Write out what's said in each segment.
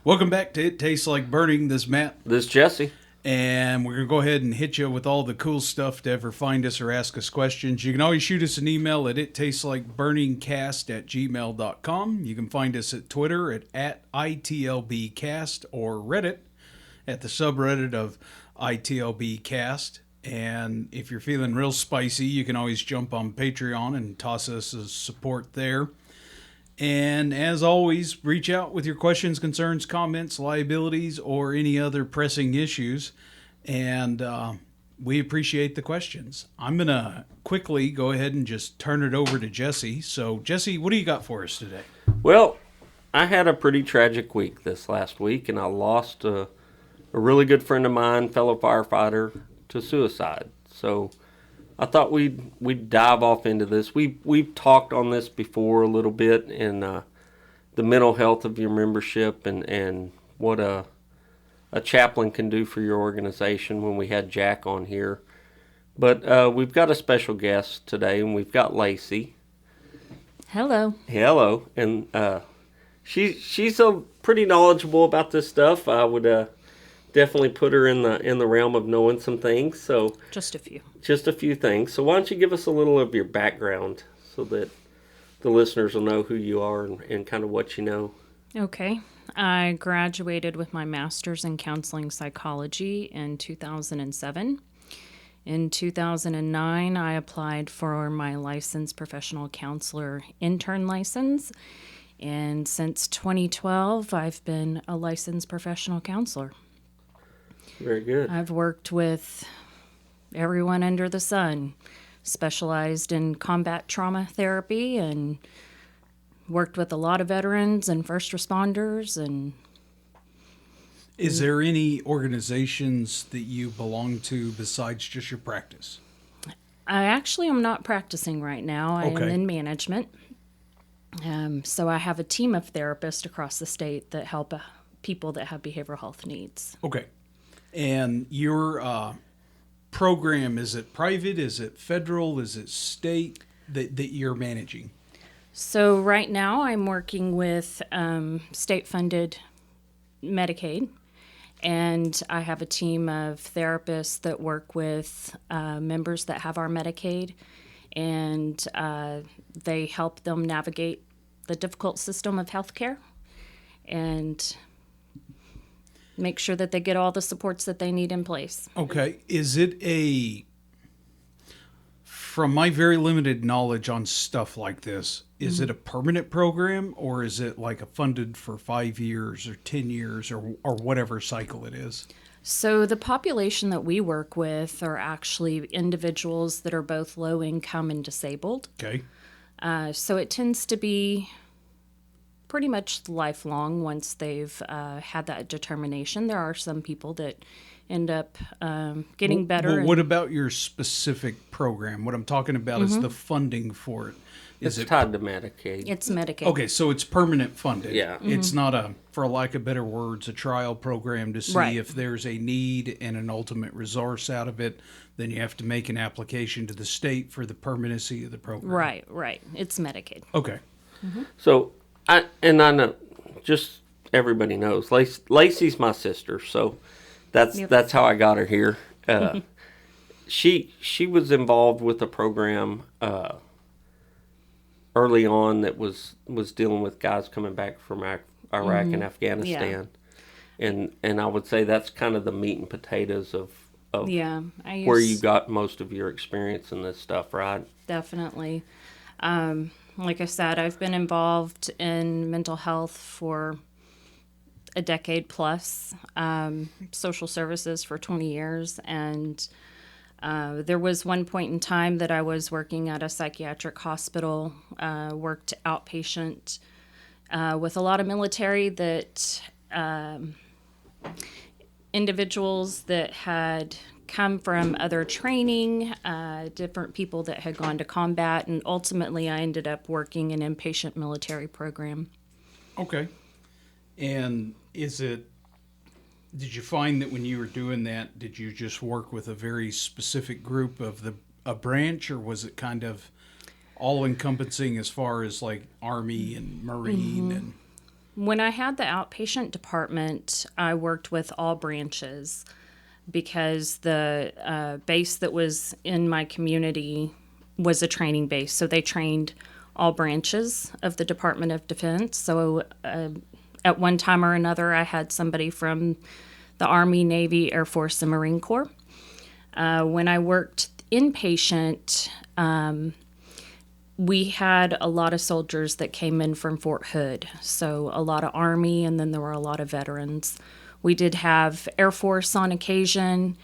Welcome back to It Tastes Like Burning. This is Matt. This is Jesse. And we're going to go ahead and hit you with all the cool stuff to ever find us or ask us questions. You can always shoot us an email at ittasteslikeburningcast@gmail.com. You can find us at Twitter at ITLBcast or Reddit at the subreddit of ITLBcast. And if you're feeling real spicy, you can always jump on Patreon and toss us a support there. And as always, reach out with your questions, concerns, comments, liabilities, or any other pressing issues. And we appreciate the questions. I'm going to quickly go ahead and just turn it over to Jesse. So, Jesse, what do you got for us today? Well, I had a pretty tragic week this last week, and I lost a really good friend of mine, fellow firefighter, to suicide. So I thought we'd dive off into this. We've talked on this before a little bit in the mental health of your membership and what a chaplain can do for your organization when we had Jack on here. But we've got a special guest today, and we've got Lacey. Hello. Hello. And she's pretty knowledgeable about this stuff. I would definitely put her in the realm of knowing some things. So just a few things. So why don't you give us a little of your background so that the listeners will know who you are and kind of what you know. Okay. I graduated with my master's in counseling psychology in 2007. In 2009, I applied for my licensed professional counselor intern license. And since 2012, I've been a licensed professional counselor. Very good. I've worked with everyone under the sun, specialized in combat trauma therapy, and worked with a lot of veterans and first responders. And is there any organizations that you belong to besides just your practice? I actually am not practicing right now. I am Okay. in management. So I have a team of therapists across the state that help people that have behavioral health needs. Okay. And your program, is it private? Is it federal? Is it state that you're managing? So right now I'm working with state-funded Medicaid, and I have a team of therapists that work with members that have our Medicaid, and they help them navigate the difficult system of healthcare and make sure that they get all the supports that they need in place. Okay. Is it from my very limited knowledge on stuff like this, is it a permanent program, or is it like a funded for 5 years or 10 years or whatever cycle it is? So the population that we work with are actually individuals that are both low income and disabled. Okay. So it tends to be pretty much lifelong once they've had that determination. There are some people that end up getting better. Well, what about your specific program? What I'm talking about is the funding for it. It's tied to Medicaid. It's Medicaid. Okay, so it's permanent funded. Yeah. It's not for lack of better words, a trial program to see Right. if there's a need and an ultimate resource out of it. Then you have to make an application to the state for the permanency of the program. Right. It's Medicaid. Okay. So I know, just everybody knows, Lacey's my sister, so that's how I got her here. She was involved with a program early on that was dealing with guys coming back from Iraq and Afghanistan, and I would say that's kind of the meat and potatoes of where you got most of your experience in this stuff, right? Definitely. Like I said, I've been involved in mental health for a decade plus, social services for 20 years, and there was one point in time that I was working at a psychiatric hospital, worked outpatient with a lot of military that individuals that had come from other training, different people that had gone to combat, and ultimately I ended up working an inpatient military program. Okay. And did you find that when you were doing that, did you just work with a very specific group of a branch, or was it kind of all encompassing as far as like Army and Marine and When I had the outpatient department, I worked with all branches because the base that was in my community was a training base. So they trained all branches of the Department of Defense. So at one time or another, I had somebody from the Army, Navy, Air Force, and Marine Corps. When I worked inpatient, we had a lot of soldiers that came in from Fort Hood. So a lot of Army, and then there were a lot of veterans. We did have Air Force on occasion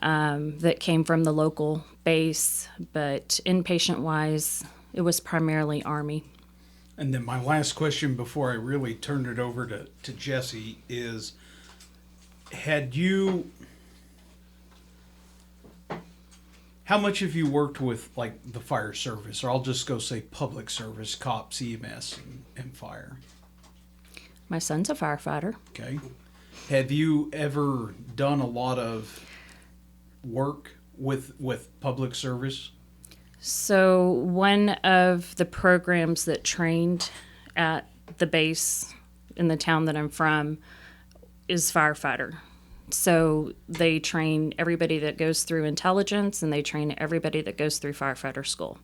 that came from the local base, but inpatient-wise, it was primarily Army. And then my last question before I really turned it over to Jesse is, how much have you worked with like the fire service, or I'll just go say public service, cops, EMS, and fire? My son's a firefighter. Okay. Have you ever done a lot of work with public service? So one of the programs that trained at the base in the town that I'm from is firefighter. So they train everybody that goes through intelligence, and they train everybody that goes through firefighter school.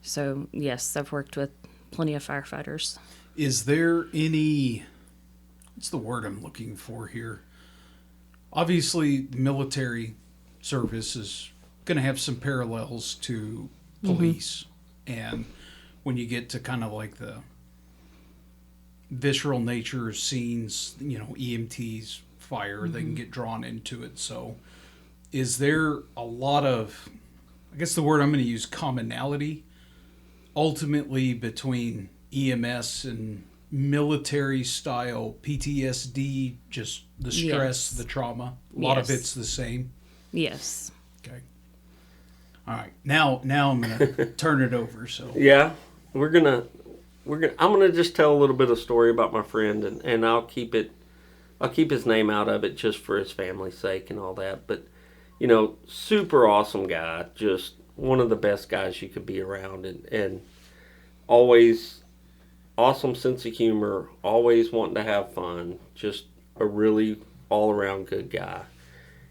So yes, I've worked with plenty of firefighters. Is there any, what's the word I'm looking for here? Obviously, military service is going to have some parallels to police. And when you get to kind of like the visceral nature of scenes, EMTs, fire, they can get drawn into it. So is there a lot of, I guess the word I'm going to use, commonality ultimately between EMS and military style PTSD, just the stress, the trauma? A lot of it's the same. Yes. Okay. All right. Now I'm gonna turn it over. So Yeah, I'm gonna just tell a little bit of story about my friend, and I'll keep his name out of it just for his family's sake and all that. But super awesome guy, just one of the best guys you could be around, and always awesome sense of humor, always wanting to have fun, just a really all-around good guy.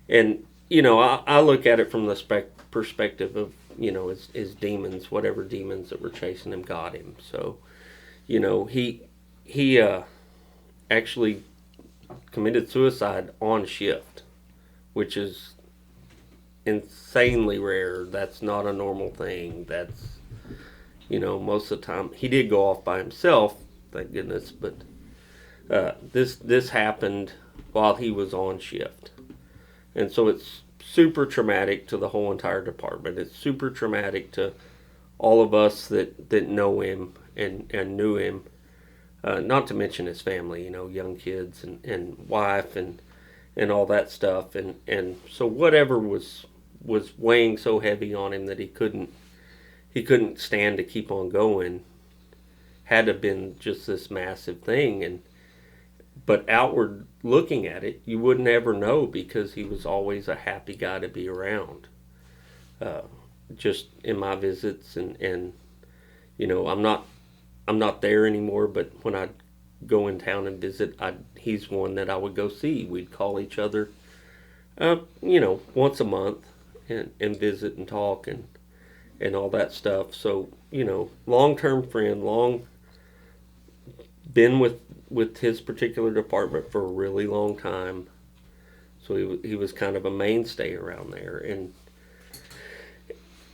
And I look at it from the perspective of his demons, whatever demons that were chasing him got him. So he actually committed suicide on shift, which is insanely rare. That's not a normal thing. That's most of the time he did go off by himself, thank goodness, but this happened while he was on shift. And so it's super traumatic to the whole entire department. It's super traumatic to all of us that know him and knew him, not to mention his family, young kids and wife and all that stuff. And so whatever was weighing so heavy on him that he couldn't stand to keep on going had to have been just this massive thing. But outward looking at it, you wouldn't ever know, because he was always a happy guy to be around. Just in my visits, and I'm not there anymore, but when I go in town and visit, he's one that I would go see. We'd call each other, once a month and visit and talk and all that stuff. So, long-term friend, been with his particular department for a really long time. So he was kind of a mainstay around there.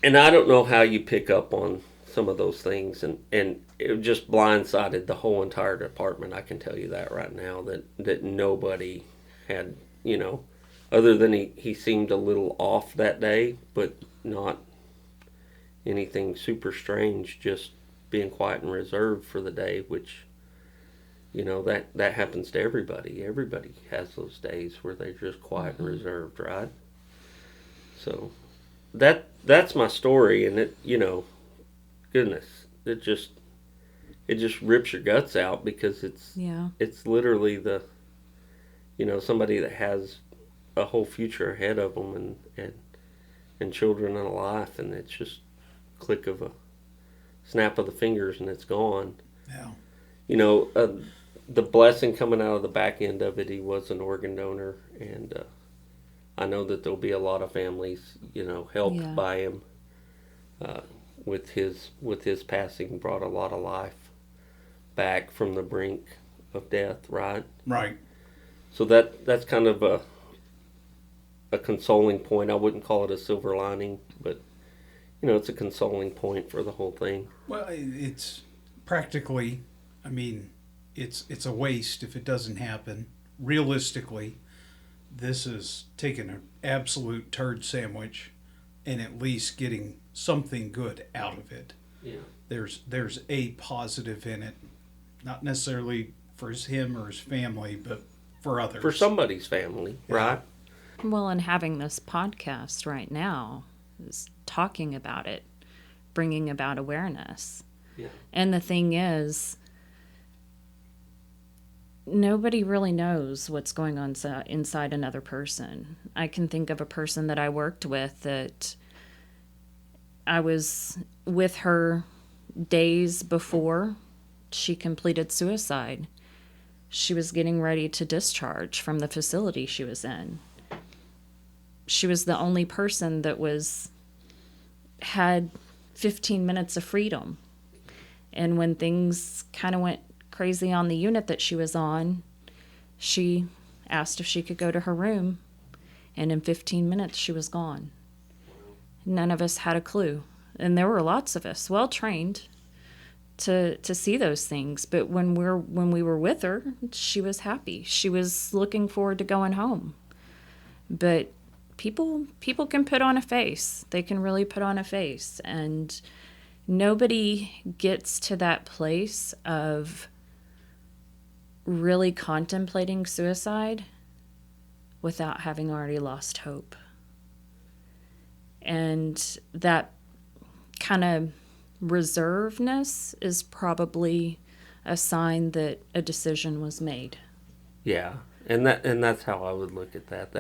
And I don't know how you pick up on some of those things, and it just blindsided the whole entire department. I can tell you that right now, that nobody had, other than he seemed a little off that day, but not anything super strange, just being quiet and reserved for the day, which that happens to everybody. Everybody has those days where they're just quiet and reserved, right? So that's my story, and it, goodness, it just rips your guts out, because it's literally the somebody that has a whole future ahead of them, and children and a life, and it's just click of a snap of the fingers and it's gone. Yeah. the blessing coming out of the back end of it, he was an organ donor, and I know that there'll be a lot of families, helped Yeah. by him. With his passing, brought a lot of life back from the brink of death, right? Right. So that's kind of a consoling point. I wouldn't call it a silver lining, but it's a consoling point for the whole thing. Well, it's practically, I mean, it's a waste if it doesn't happen. Realistically, this is taking an absolute turd sandwich and at least getting something good out of it. Yeah. There's a positive in it, not necessarily for him or his family, but for others. For somebody's family, right? Well, and having this podcast right now is talking about it, bringing about awareness. Yeah. And the thing is, nobody really knows what's going on inside another person. I can think of a person that I worked with that I was with her days before she completed suicide. She was getting ready to discharge from the facility she was in. She was the only person that had 15 minutes of freedom. And when things kind of went crazy on the unit that she was on, she asked if she could go to her room, and in 15 minutes she was gone. None of us had a clue, and there were lots of us well trained to see those things, but when we were with her, she was happy. She was looking forward to going home. But people can put on a face. They can really put on a face, and nobody gets to that place of really contemplating suicide without having already lost hope. And that kind of reservedness is probably a sign that a decision was made. Yeah, and that's how I would look at that.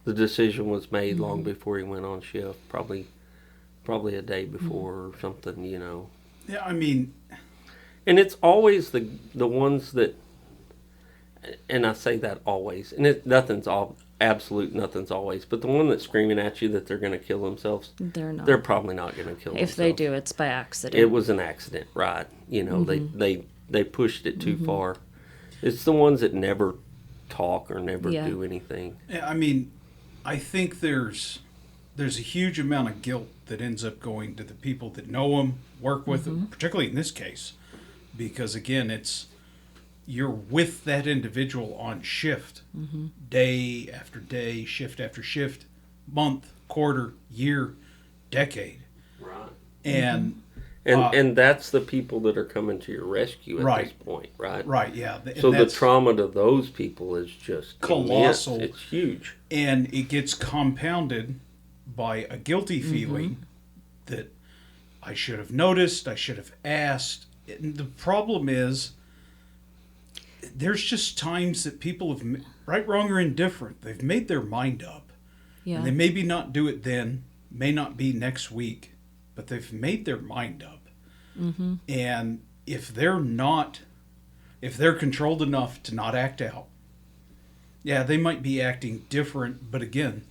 The decision was made long before he went on shift, probably a day before or something, Yeah, I mean, And it's always the ones that, and I say that always, and nothing's always, but the one that's screaming at you that they're going to kill themselves, They're not. they're probably not going to kill themselves. If they do, it's by accident. It was an accident, right? They pushed it too far. It's the ones that never talk or never do anything. I mean, I think there's a huge amount of guilt that ends up going to the people that know them, work with them, particularly in this case, because again, you're with that individual on shift, day after day, shift after shift, month, quarter, year, decade. Right. And and that's the people that are coming to your rescue at this point, right? Right, yeah. So the trauma to those people is just colossal. Immense. It's huge. And it gets compounded by a guilty feeling that I should have noticed, I should have asked. And the problem is, there's just times that people have, right, wrong, or indifferent, they've made their mind up. Yeah. And they maybe not do it then, may not be next week, but they've made their mind up. And if they're controlled enough to not act out, yeah, they might be acting different, but again,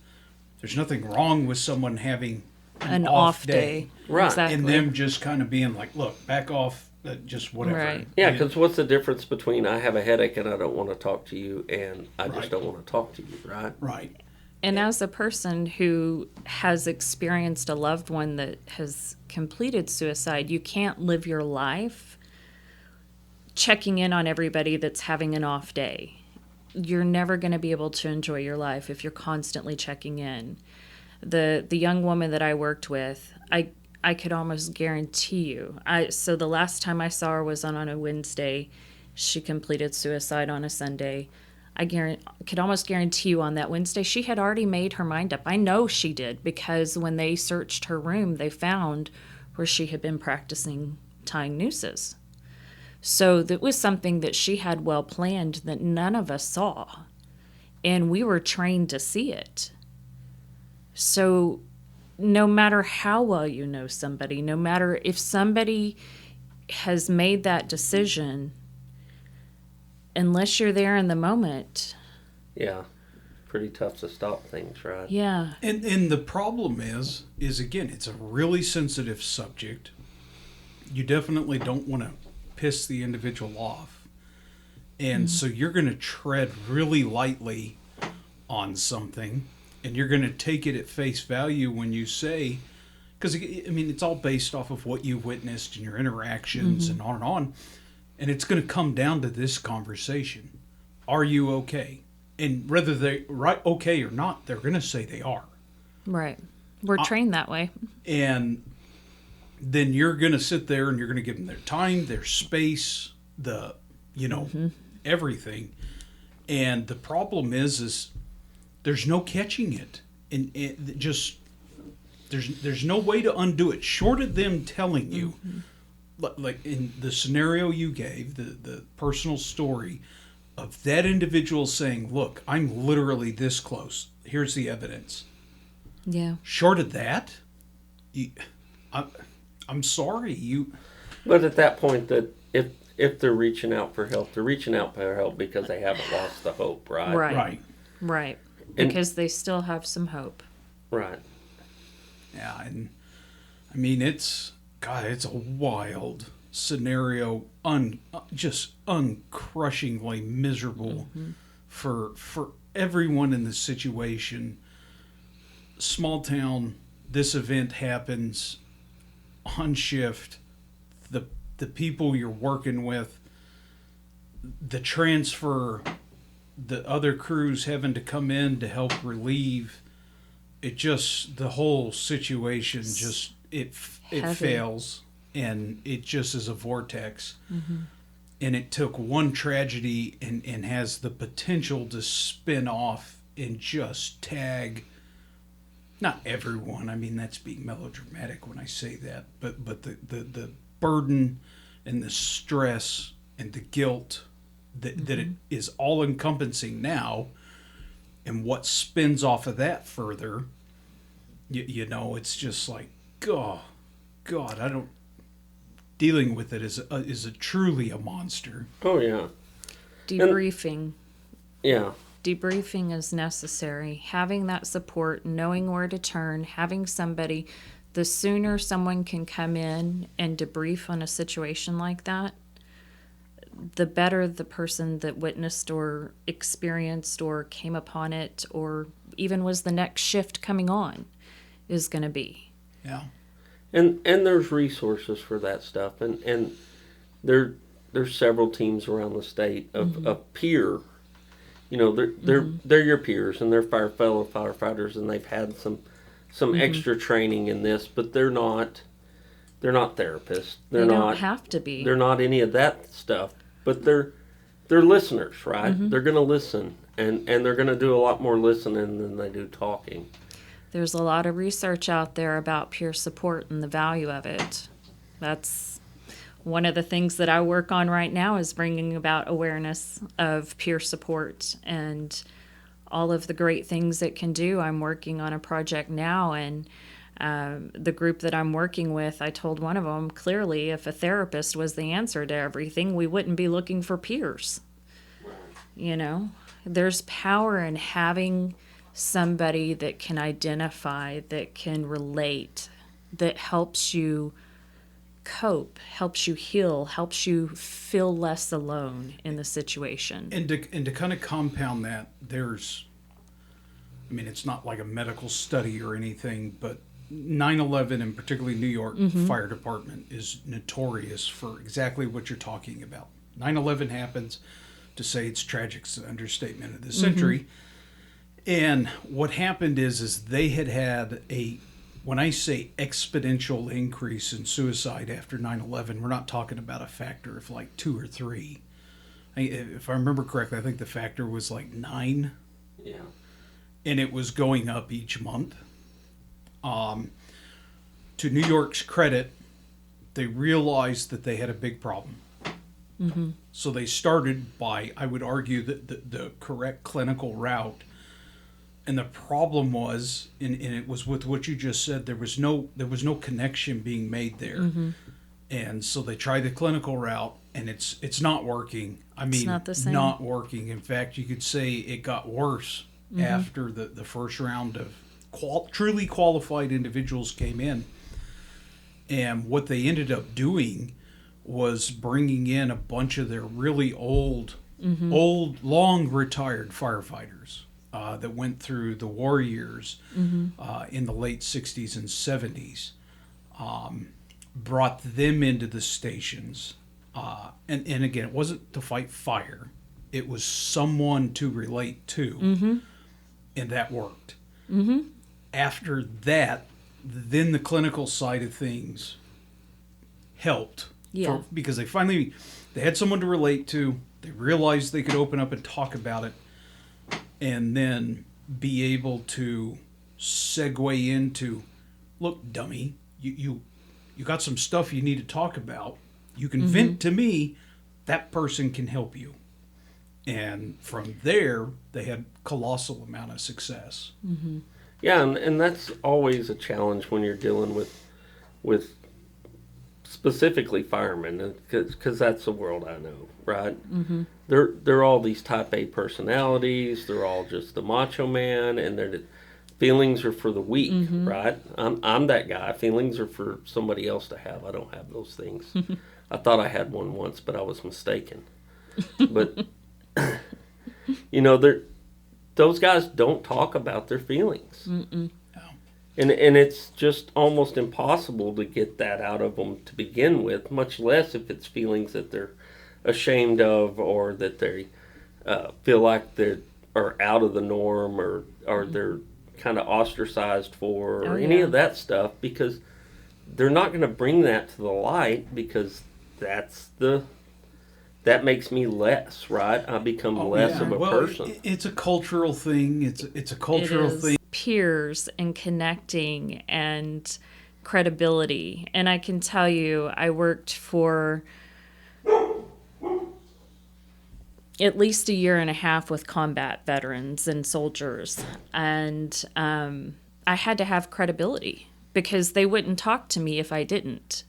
there's nothing wrong with someone having an off day. Right. Exactly. And them just kind of being like, look, back off, just whatever. Right. Yeah, because what's the difference between I have a headache and I don't want to talk to you and I just don't want to talk to you, right? Right. And as a person who has experienced a loved one that has completed suicide, you can't live your life checking in on everybody that's having an off day. You're never going to be able to enjoy your life if you're constantly checking in. The young woman that I worked with, I could almost guarantee you. So the last time I saw her was on a Wednesday. She completed suicide on a Sunday. I could almost guarantee you on that Wednesday, she had already made her mind up. I know she did, because when they searched her room, they found where she had been practicing tying nooses. So that was something that she had well planned that none of us saw. And we were trained to see it. So no matter how well you know somebody, no matter if somebody has made that decision, unless you're there in the moment. Yeah. Pretty tough to stop things, right? Yeah. And the problem is again, it's a really sensitive subject. You definitely don't want to piss the individual off. And so you're going to tread really lightly on something, and you're going to take it at face value when you say, because, I mean, it's all based off of what you've witnessed and your interactions and on and on. And it's going to come down to this conversation. Are you okay? And whether they're okay or not, they're going to say they are. Right. We're trained that way. And then you're going to sit there and you're going to give them their time, their space, everything. And the problem is there's no catching it. And it just, there's no way to undo it short of them telling you, like in the scenario you gave, the personal story of that individual saying, look, I'm literally this close. Here's the evidence. Yeah. Short of that, I'm sorry. But at that point, that if they're reaching out for help, they're reaching out for help because they haven't lost the hope, right? Right. And, because they still have some hope. Right. Yeah, and I mean, it's a wild scenario, just uncrushingly miserable for everyone in the situation. Small town, this event happens on shift. The people you're working with, the transfer, the other crews having to come in to help relieve. It just, the whole situation just it fails, and it just is a vortex. And it took one tragedy and has the potential to spin off and just tag not everyone. I mean, that's being melodramatic when I say that, but the burden and the stress and the guilt that it is all encompassing now, and what spins off of that further, it's just like, God, I don't. Dealing with it is a truly a monster. Oh yeah. Debriefing. Yeah. Debriefing is necessary. Having that support, knowing where to turn, having somebody, the sooner someone can come in and debrief on a situation like that, the better the person that witnessed or experienced or came upon it or even was the next shift coming on is going to be. Yeah. And there's resources for that stuff. And there's several teams around the state of peer. They're your peers, and they're fellow firefighters, and they've had some extra training in this, but they're not therapists. They don't have to be. They're not any of that stuff, but they're listeners, right? They're going to listen, and they're going to do a lot more listening than they do talking. There's a lot of research out there about peer support and the value of it. That's one of the things that I work on right now, is bringing about awareness of peer support and all of the great things it can do. I'm working on a project now, and the group that I'm working with, I told one of them clearly, if a therapist was the answer to everything, we wouldn't be looking for peers. There's power in having somebody that can identify, that can relate, that helps you cope, helps you heal, helps you feel less alone in the situation. And to kind of compound that, it's not like a medical study or anything, but 9/11, and particularly New York Fire Department, is notorious for exactly what you're talking about. 9/11 happens. To say it's tragic is an understatement of the century. And what happened is they had when I say exponential increase in suicide after 9/11, we're not talking about a factor of like 2 or 3. If I remember correctly, I think the factor was like 9. Yeah. And it was going up each month. To New York's credit, they realized that they had a big problem. So they started by, I would argue, the correct clinical route. And the problem was, and it was with what you just said, there was no connection being made there. And so they tried the clinical route, and it's not working. I mean, not the same. not working. In fact, you could say it got worse after the first round of truly qualified individuals came in. And what they ended up doing was bringing in a bunch of their really old, long retired firefighters that went through the war years in the late 60s and 70s. Brought them into the stations. And again, it wasn't to fight fire. It was someone to relate to. And that worked. After that, then the clinical side of things helped. Yeah. Because they had someone to relate to. They realized they could open up and talk about it. And then be able to segue into, look, dummy, you got some stuff you need to talk about. You can vent to me. That person can help you. And from there, they had colossal amount of success. Yeah, and that's always a challenge when you're dealing with specifically firemen, because that's the world I know, right? They're all these type A personalities. They're all just the macho man, and their feelings are for the weak, right? I'm that guy. Feelings are for somebody else to have. I don't have those things. I thought I had one once, but I was mistaken. But you know, those guys don't talk about their feelings. And it's just almost impossible to get that out of them to begin with, much less if it's feelings that they're ashamed of, or that they feel like they are out of the norm, or they're kind of ostracized for, or any of that stuff, because they're not going to bring that to the light, because that makes me less, right? I become less of a person. It's a cultural thing. It's a cultural thing. Peers and connecting and credibility. And I can tell you, I worked for at least a year and a half with combat veterans and soldiers. And I had to have credibility because they wouldn't talk to me if I didn't.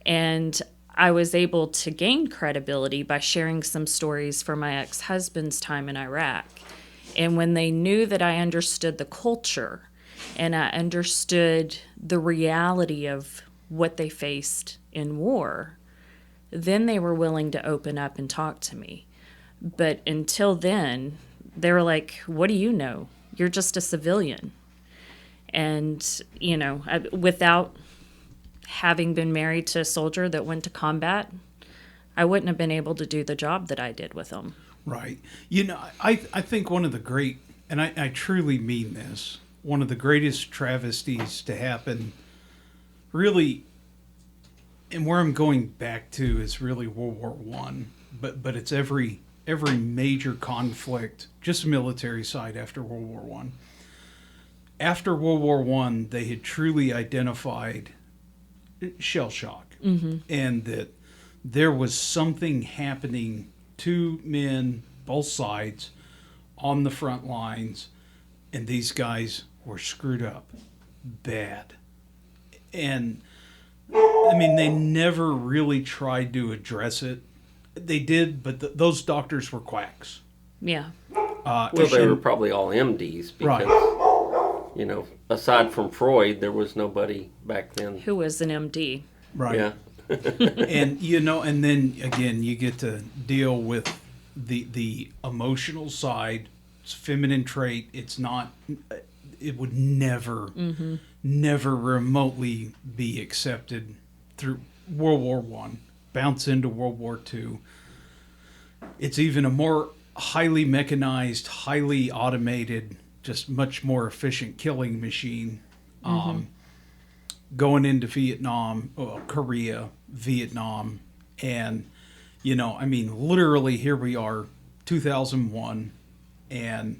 And I was able to gain credibility by sharing some stories from my ex-husband's time in Iraq. And when they knew that I understood the culture and I understood the reality of what they faced in war, then they were willing to open up and talk to me. But until then, they were like, what do you know? You're just a civilian. And, you know, without having been married to a soldier that went to combat, I wouldn't have been able to do the job that I did with them. Right. You know, I think one of the great, and I truly mean this, one of the greatest travesties to happen, really, and where I'm going back to is really World War One, but it's every major conflict, just military side after World War One. After World War One, they had truly identified shell shock, and that there was something happening to men, both sides, on the front lines, and these guys were screwed up bad. And I mean, they never really tried to address it. They did, but those doctors were quacks. Yeah. Well, they were probably all MDs because, you know, aside from Freud, there was nobody back then. Who was an MD. Right. Yeah. And, you know, and then, again, you get to deal with the emotional side. It's a feminine trait. It's not, it would never remotely be accepted through World War One. Bounce into World War II. It's even a more highly mechanized, highly automated, just much more efficient killing machine. Going into Vietnam, Korea, Vietnam, and, you know, I mean, literally here we are, 2001, and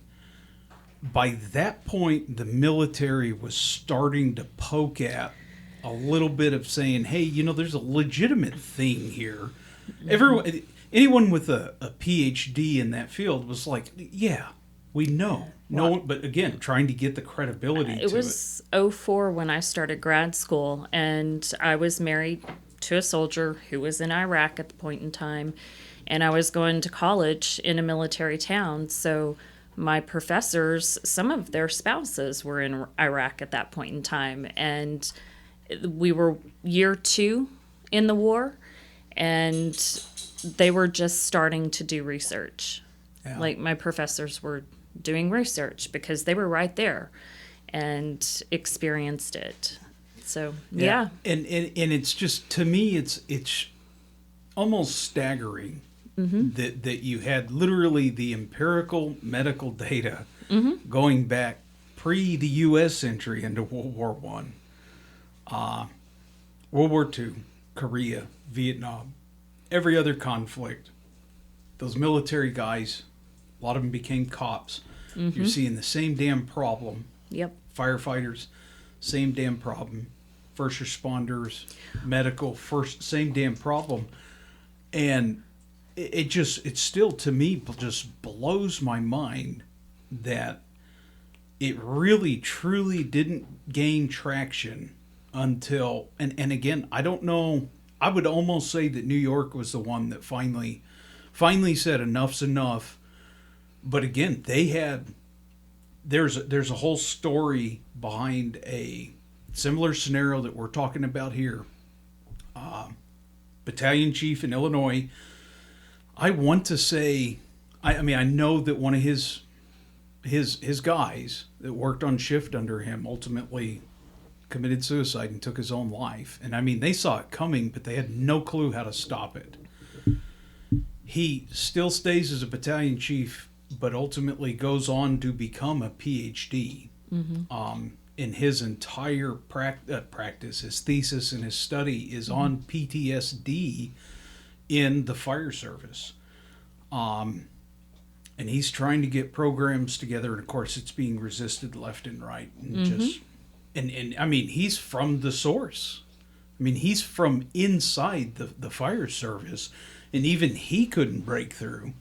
by that point, the military was starting to poke at a little bit of saying, hey, you know, there's a legitimate thing here. Anyone with a PhD in that field was like, yeah, we know. No one, but again, trying to get the credibility to it. It was 2004 when I started grad school, and I was married to a soldier who was in Iraq at the point in time, and I was going to college in a military town. So my professors, some of their spouses were in Iraq at that point in time, and we were year 2 in the war, and they were just starting to do research. Yeah. Like, my professors were doing research because they were right there and experienced it. So, yeah. And it's just, to me, it's almost staggering that you had literally the empirical medical data going back pre the U.S. entry into World War One, World War II, Korea, Vietnam, every other conflict. Those military guys, a lot of them became cops. You're seeing the same damn problem. Yep. Firefighters, same damn problem. First responders, medical, same damn problem. And it still, to me, just blows my mind that it really, truly didn't gain traction until, and again, I don't know, I would almost say that New York was the one that finally said enough's enough. But again, there's a whole story behind a similar scenario that we're talking about here. Battalion chief in Illinois, I want to say, I mean, I know that one of his guys that worked on shift under him ultimately committed suicide and took his own life. And I mean, they saw it coming, but they had no clue how to stop it. He still stays as a battalion chief, but ultimately goes on to become a PhD. In his entire practice, his thesis and his study is on PTSD in the fire service. And he's trying to get programs together, and of course it's being resisted left and right. And and I mean, he's from the source. I mean, he's from inside the fire service, and even he couldn't break through.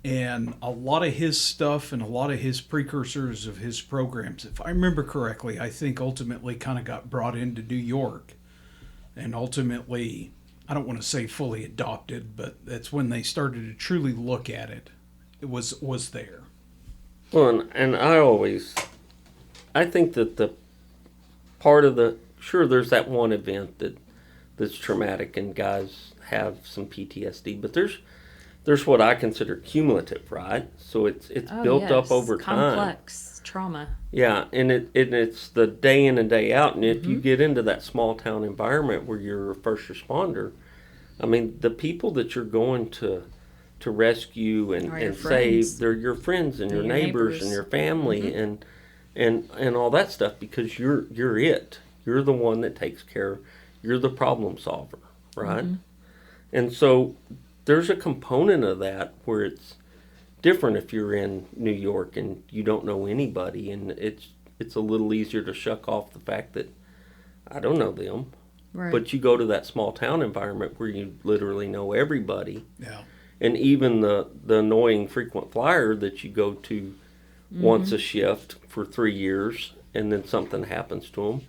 And a lot of his stuff and a lot of his precursors of his programs, if I remember correctly, I think ultimately kind of got brought into New York, and ultimately, I don't want to say fully adopted, but that's when they started to truly look at it. It was there. Well, and I think that the part of there's that one event that's traumatic and guys have some PTSD, but there's what I consider cumulative, right? So it's built up over time. Complex trauma. Yeah, and it's the day in and day out. And if you get into that small town environment where you're a first responder, I mean, the people that you're going to rescue and save, they're your friends and your neighbors and your family and all that stuff, because you're it. You're the one that takes care. You're the problem solver, right? And so there's a component of that where it's different if you're in New York and you don't know anybody, and it's a little easier to shuck off the fact that I don't know them. Right. But you go to that small town environment where you literally know everybody. Yeah. And even the annoying frequent flyer that you go to once a shift for 3 years, and then something happens to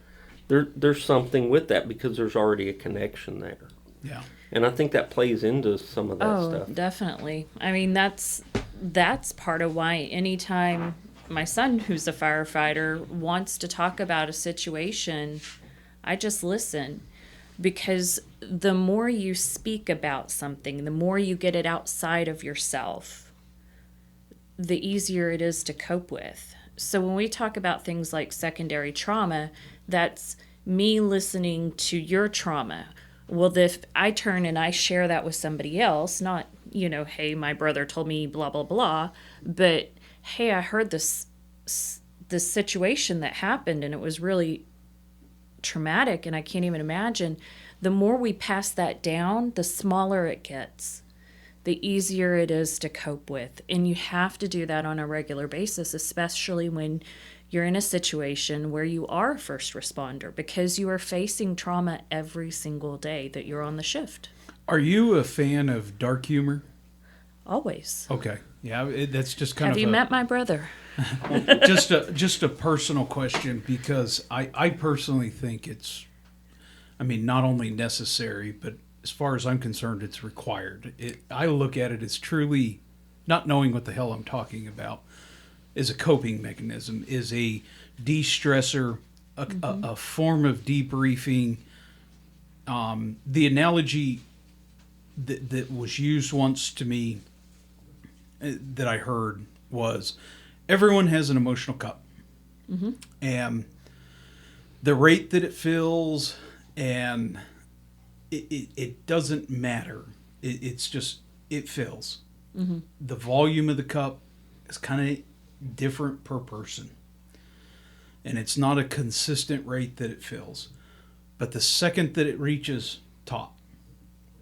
them, there's something with that because there's already a connection there. Yeah. And I think that plays into some of that stuff. Oh, definitely. I mean, that's part of why anytime my son, who's a firefighter, wants to talk about a situation, I just listen. Because the more you speak about something, the more you get it outside of yourself, the easier it is to cope with. So when we talk about things like secondary trauma, that's me listening to your trauma. Well, if I turn and I share that with somebody else, not, hey, my brother told me blah, blah, blah, but, hey, I heard this situation that happened and it was really traumatic and I can't even imagine. The more we pass that down, the smaller it gets, the easier it is to cope with. And you have to do that on a regular basis, especially when you're in a situation where you are a first responder, because you are facing trauma every single day that you're on the shift. Are you a fan of dark humor? Always. Okay. Yeah, that's just kind Have of you met my brother? just a personal question, because I personally think it's, I mean, not only necessary, but as far as I'm concerned, it's required. I look at it as truly, not knowing what the hell I'm talking about, is a coping mechanism, is a de-stressor, a form of debriefing. The analogy that was used once to me that I heard was everyone has an emotional cup. And the rate that it fills, and it doesn't matter. It's just, it fills. The volume of the cup is kind of different per person. And it's not a consistent rate that it fills. But the second that it reaches top,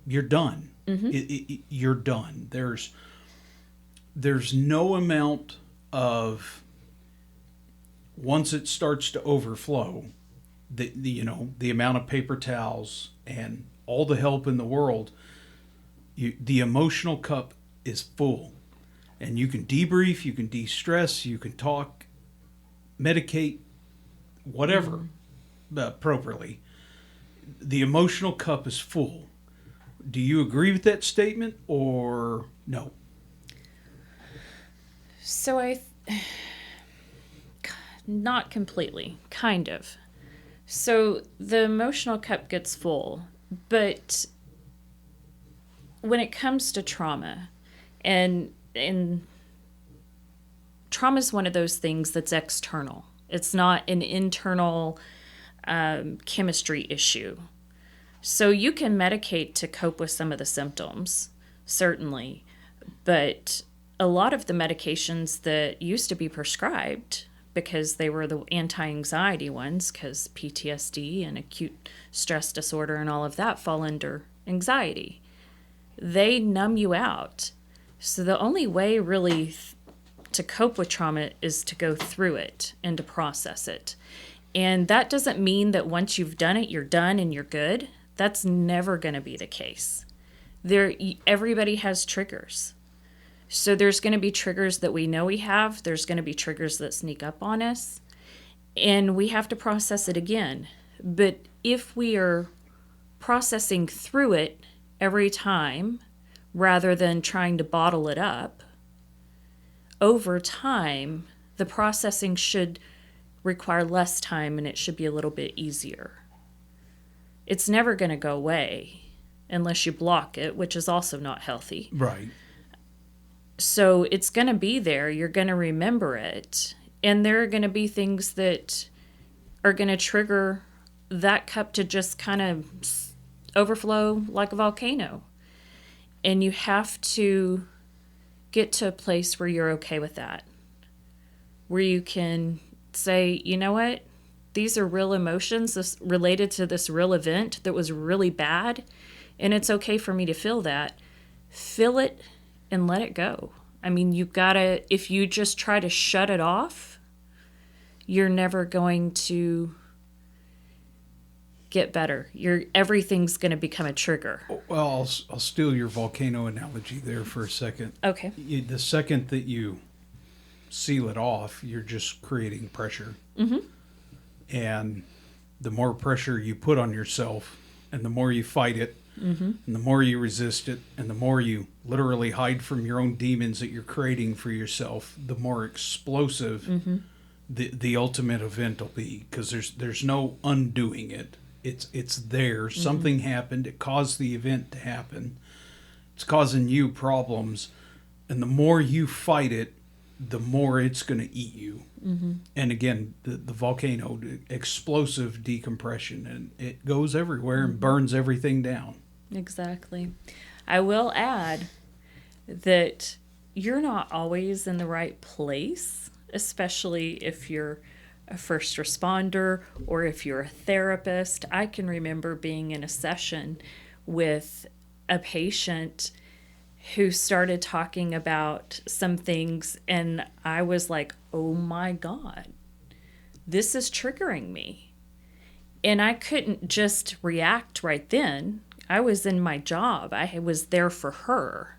you're done. You're done. There's no amount of, once it starts to overflow, the amount of paper towels and all the help in the world, the emotional cup is full. And you can debrief, you can de-stress, you can talk, medicate, whatever, appropriately. The emotional cup is full. Do you agree with that statement or no? So not completely, kind of. So the emotional cup gets full, but when it comes to trauma, and trauma is one of those things that's external. It's not an internal chemistry issue. So you can medicate to cope with some of the symptoms, certainly, but a lot of the medications that used to be prescribed, because they were the anti-anxiety ones, because PTSD and acute stress disorder and all of that fall under anxiety, they numb you out. So the only way really to cope with trauma is to go through it and to process it. And that doesn't mean that once you've done it, you're done and you're good. That's never going to be the case. Everybody has triggers. So there's going to be triggers that we know we have. There's going to be triggers that sneak up on us. And we have to process it again. But if we are processing through it every time, rather than trying to bottle it up, over time, the processing should require less time and it should be a little bit easier. It's never going to go away unless you block it, which is also not healthy. Right. So it's going to be there. You're going to remember it. And there are going to be things that are going to trigger that cup to just kind of overflow like a volcano. And you have to get to a place where you're okay with that. Where you can say, you know what? These are real emotions related to this real event that was really bad. And it's okay for me to feel that. Feel it and let it go. I mean, if you just try to shut it off, you're never going to get better. Everything's going to become a trigger. Well, I'll steal your volcano analogy there for a second. Okay. The second that you seal it off, you're just creating pressure. And the more pressure you put on yourself, and the more you fight it, and the more you resist it, and the more you literally hide from your own demons that you're creating for yourself, the more explosive the ultimate event will be. Because there's no undoing it. It's there. Something happened. It caused the event to happen. It's causing you problems. And the more you fight it, the more it's going to eat you. And again, the volcano, explosive decompression, and it goes everywhere and burns everything down. Exactly. I will add that you're not always in the right place, especially if you're a first responder or if you're a therapist. I can remember being in a session with a patient who started talking about some things, and I was like, oh my God, this is triggering me. And I couldn't just react right then. I was in my job. I was there for her.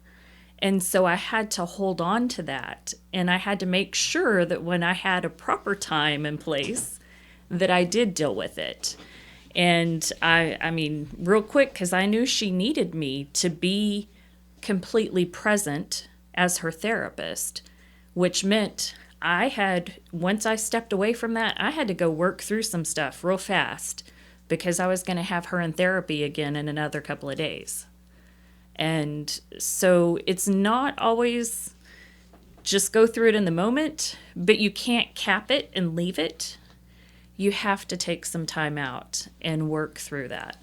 And so I had to hold on to that. And I had to make sure that when I had a proper time and place, that I did deal with it. And I mean, real quick, because I knew she needed me to be completely present as her therapist, which meant once I stepped away from that, I had to go work through some stuff real fast because I was going to have her in therapy again in another couple of days. And so it's not always just go through it in the moment, but you can't cap it and leave it. You have to take some time out and work through that.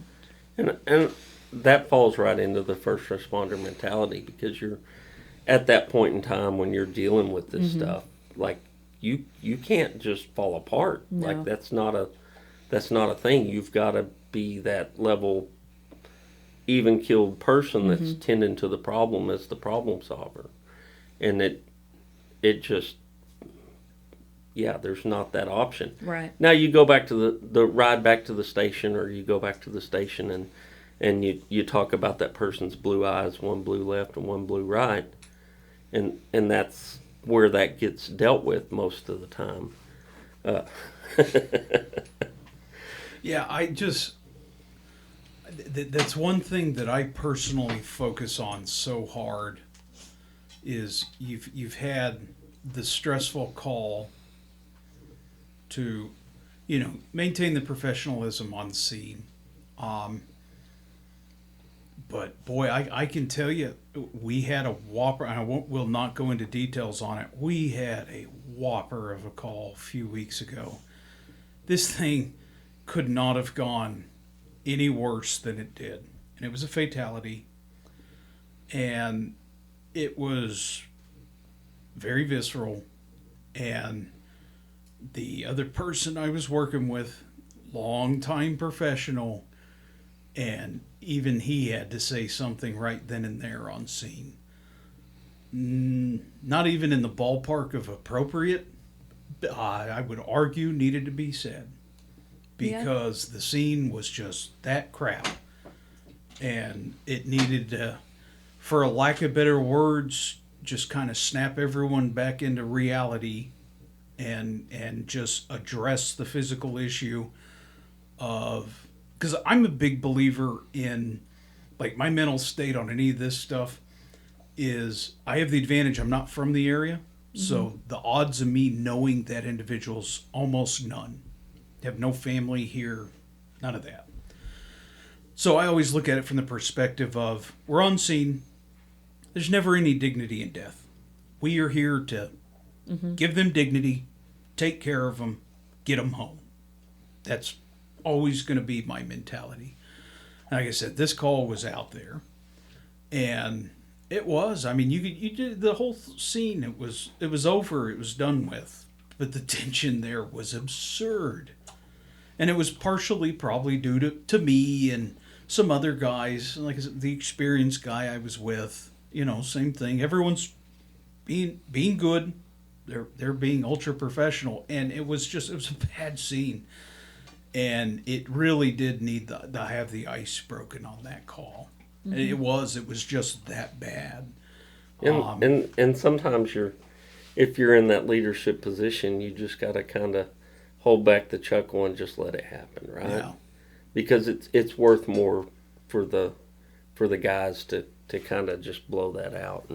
And that falls right into the first responder mentality, because you're at that point in time when you're dealing with this stuff, like you can't just fall apart. No. Like that's not a thing. You've got to be that level even keeled person that's tending to the problem as the problem solver. And it just, yeah, there's not that option. Right. Now you go back to the ride back to the station, or you go back to the station and you talk about that person's blue eyes, one blue left and one blue right. And that's where that gets dealt with most of the time. Yeah, that's one thing that I personally focus on so hard is you've had the stressful call to, maintain the professionalism on scene. But boy, I can tell you, we had a whopper, and will not go into details on it. We had a whopper of a call a few weeks ago. This thing could not have gone any worse than it did. And it was a fatality. And it was very visceral. And the other person I was working with, longtime professional, and even he had to say something right then and there on scene. Not even in the ballpark of appropriate, I would argue needed to be said. Because the scene was just that crap. And it needed to, for a lack of better words, just kind of snap everyone back into reality and just address the physical issue of, because I'm a big believer in, like, my mental state on any of this stuff is I have the advantage I'm not from the area, so the odds of me knowing that individual's almost none. Have no family here, none of that. So I always look at it from the perspective of, we're on scene, there's never any dignity in death. We are here to give them dignity, take care of them, get them home. That's always going to be my mentality. Like I said, this call was out there, and it was. I mean, you did the whole scene. It was over. It was done with. But the tension there was absurd, and it was partially probably due to me and some other guys. Like I said, the experienced guy I was with. Same thing. Everyone's being good. They're being ultra professional, and it was a bad scene. And it really did need to have the ice broken on that call. And it was just that bad. And sometimes if you're in that leadership position, you just got to kind of hold back the chuckle and just let it happen, right? Yeah. Because it's worth more for the guys to kind of just blow that out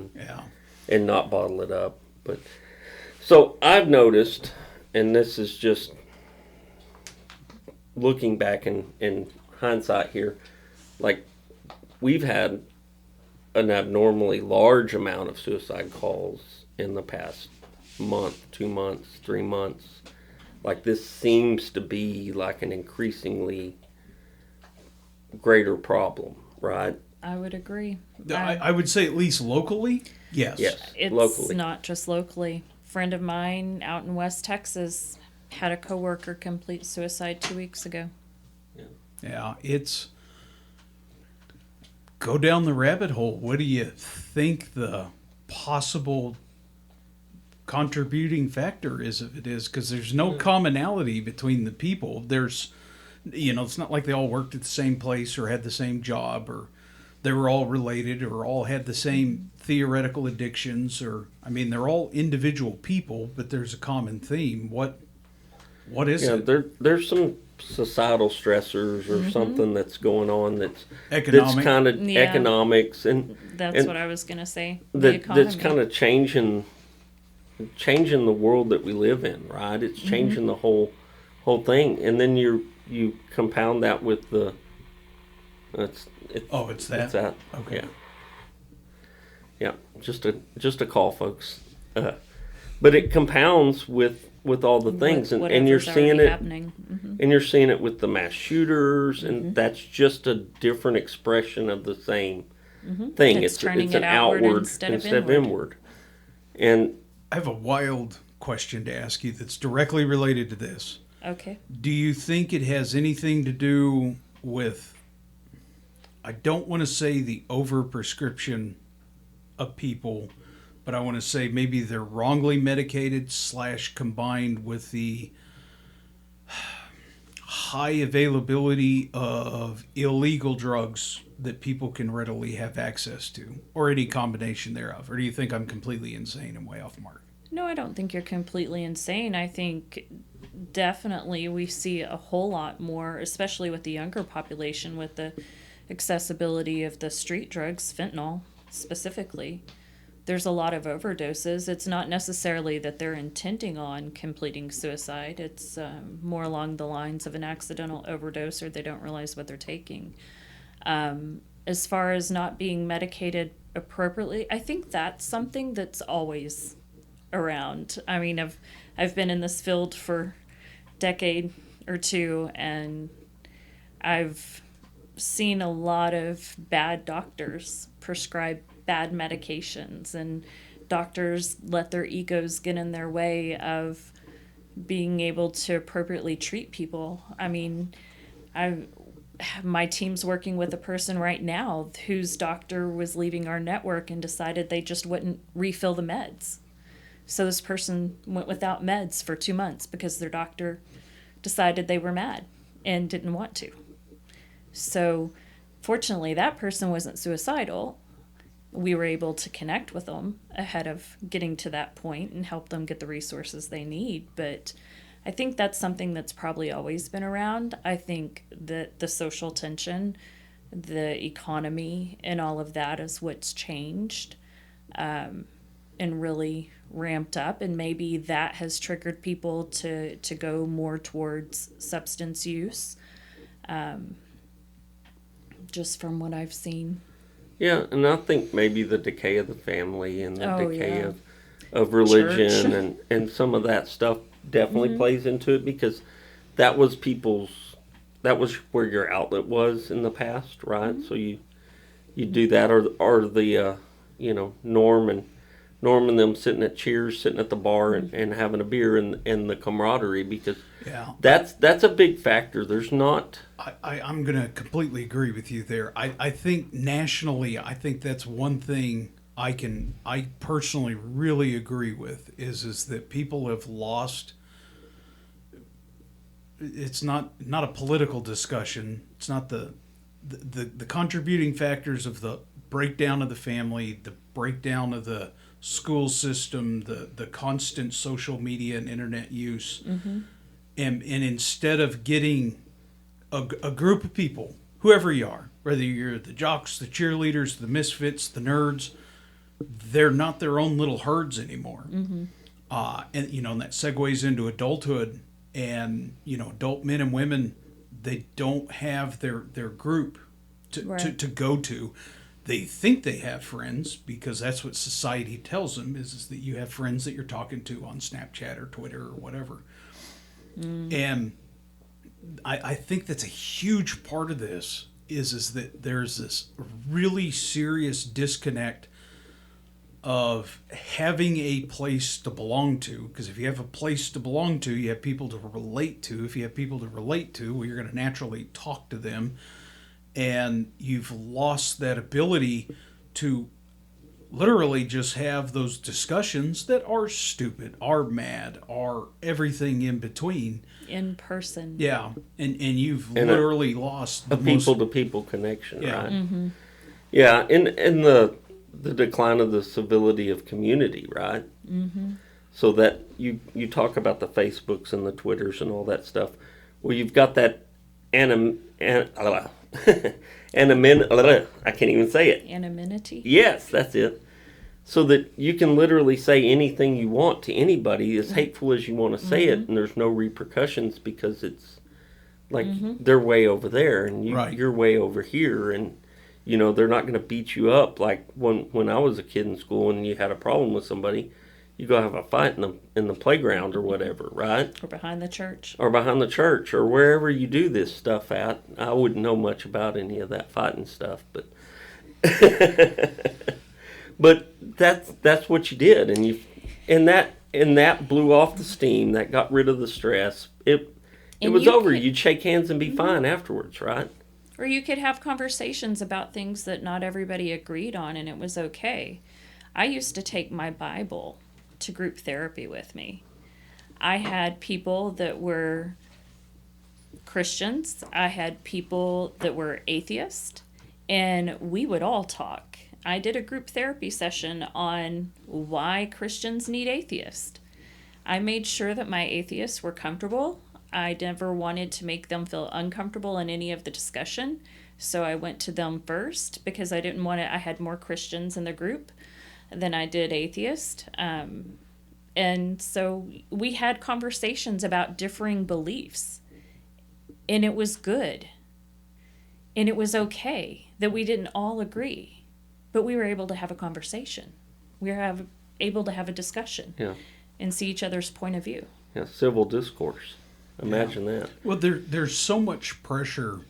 and not bottle it up. But so I've noticed, and this is just looking back in hindsight here, like we've had an abnormally large amount of suicide calls in the past month, 2 months, 3 months. Like this seems to be like an increasingly greater problem, right? I would agree. I would say at least locally, yes. Yes, It's locally. not just locally. A friend of mine out in West Texas had a coworker complete suicide 2 weeks ago. Yeah, it's go down the rabbit hole. What do you think the possible contributing factor is if it is? Because there's no commonality between the people. There's, it's not like they all worked at the same place or had the same job or they were all related or all had the same theoretical addictions they're all individual people, but there's a common theme. What is it? There's societal stressors or something that's going on that's Economic. kind of Yeah. economics and That's what I was going to say. The that's economy. kind of changing the world that we live in, right? It's changing the whole thing, and then you compound that with the it's It's that? it's that Okay. yeah just a call, folks, but it compounds with all the things, and you're Whatever's seeing already it happening. and you're seeing it with the mass shooters, and that's just a different expression of the same thing. It's turning it's it an outward outward instead of inward. And I have a wild question to ask you that's directly related to this. Okay. Do you think it has anything to do with, I don't want to say the overprescription of people, but I want to say maybe they're wrongly medicated / combined with the high availability of illegal drugs that people can readily have access to, or any combination thereof? Or do you think I'm completely insane and way off mark? No, I don't think you're completely insane. I think definitely we see a whole lot more, especially with the younger population, with the accessibility of the street drugs, fentanyl specifically. There's a lot of overdoses. It's not necessarily that they're intending on completing suicide. It's more along the lines of an accidental overdose, or they don't realize what they're taking. As far as not being medicated appropriately, I think that's something that's always around. I mean, I've been in this field for a decade or two, and I've seen a lot of bad doctors prescribe bad medications, and doctors let their egos get in their way of being able to appropriately treat people. I mean, my team's working with a person right now whose doctor was leaving our network and decided they just wouldn't refill the meds. So this person went without meds for 2 months because their doctor decided they were mad and didn't want to. So fortunately, that person wasn't suicidal. We were able to connect with them ahead of getting to that point and help them get the resources they need. But I think that's something that's probably always been around. I think that the social tension, the economy, and all of that is what's changed and really ramped up. And maybe that has triggered people to go more towards substance use, just from what I've seen. yeah, and I think maybe the decay of the family and the decay yeah. of religion Church. and some of that stuff definitely plays into it, because that was where your outlet was in the past, right? So you do that, or the Norm and them sitting at Cheers, sitting at the bar and having a beer, and the camaraderie, because that's a big factor. There's not. I'm going to completely agree with you there. I think nationally, I think that's one thing I personally really agree with is that people have lost. It's not a political discussion. It's not the contributing factors of the breakdown of the family, the breakdown of the school system, the constant social media and internet use. And instead of getting a group of people, whoever you are, whether you're the jocks, the cheerleaders, the misfits, the nerds, they're not their own little herds anymore. And and that segues into adulthood, and adult men and women, they don't have their group to go to. They think they have friends because that's what society tells them is that you have friends that you're talking to on Snapchat or Twitter or whatever. And I think that's a huge part of this is that there's this really serious disconnect of having a place to belong to. Because if you have a place to belong to, you have people to relate to. If you have people to relate to, well, you're going to naturally talk to them. And you've lost that ability to literally just have those discussions that are stupid, are mad, are everything in between. In person. Yeah, and you've literally lost a people-to-people connection, Yeah. right? Yeah, and the decline of the civility of community, right? So that you talk about the Facebooks and the Twitters and all that stuff. Well, you've got that I can't even say it. Anonymity. Yes, that's it. So that you can literally say anything you want to anybody, as hateful as you want to say it, and there's no repercussions because it's like they're way over there and you're way over here, and they're not going to beat you up like when I was a kid in school and you had a problem with somebody, you go have a fight in the playground or whatever, right? Or behind the church. Or wherever you do this stuff at. I wouldn't know much about any of that fighting stuff, but but that's what you did, and that blew off the steam. That got rid of the stress. It was over. You'd shake hands and be fine afterwards, right? Or you could have conversations about things that not everybody agreed on, and it was okay. I used to take my Bible to group therapy with me. I had people that were Christians. I had people that were atheists, and we would all talk. I did a group therapy session on why Christians need atheists. I made sure that my atheists were comfortable. I never wanted to make them feel uncomfortable in any of the discussion. So I went to them first because I didn't want to, I had more Christians in the group than I did atheists. And so we had conversations about differing beliefs, and it was good. And it was okay that we didn't all agree. But we were able to have a conversation. We were able to have a discussion and see each other's point of view. Yeah, civil discourse. Imagine that. Well, there's so much pressure,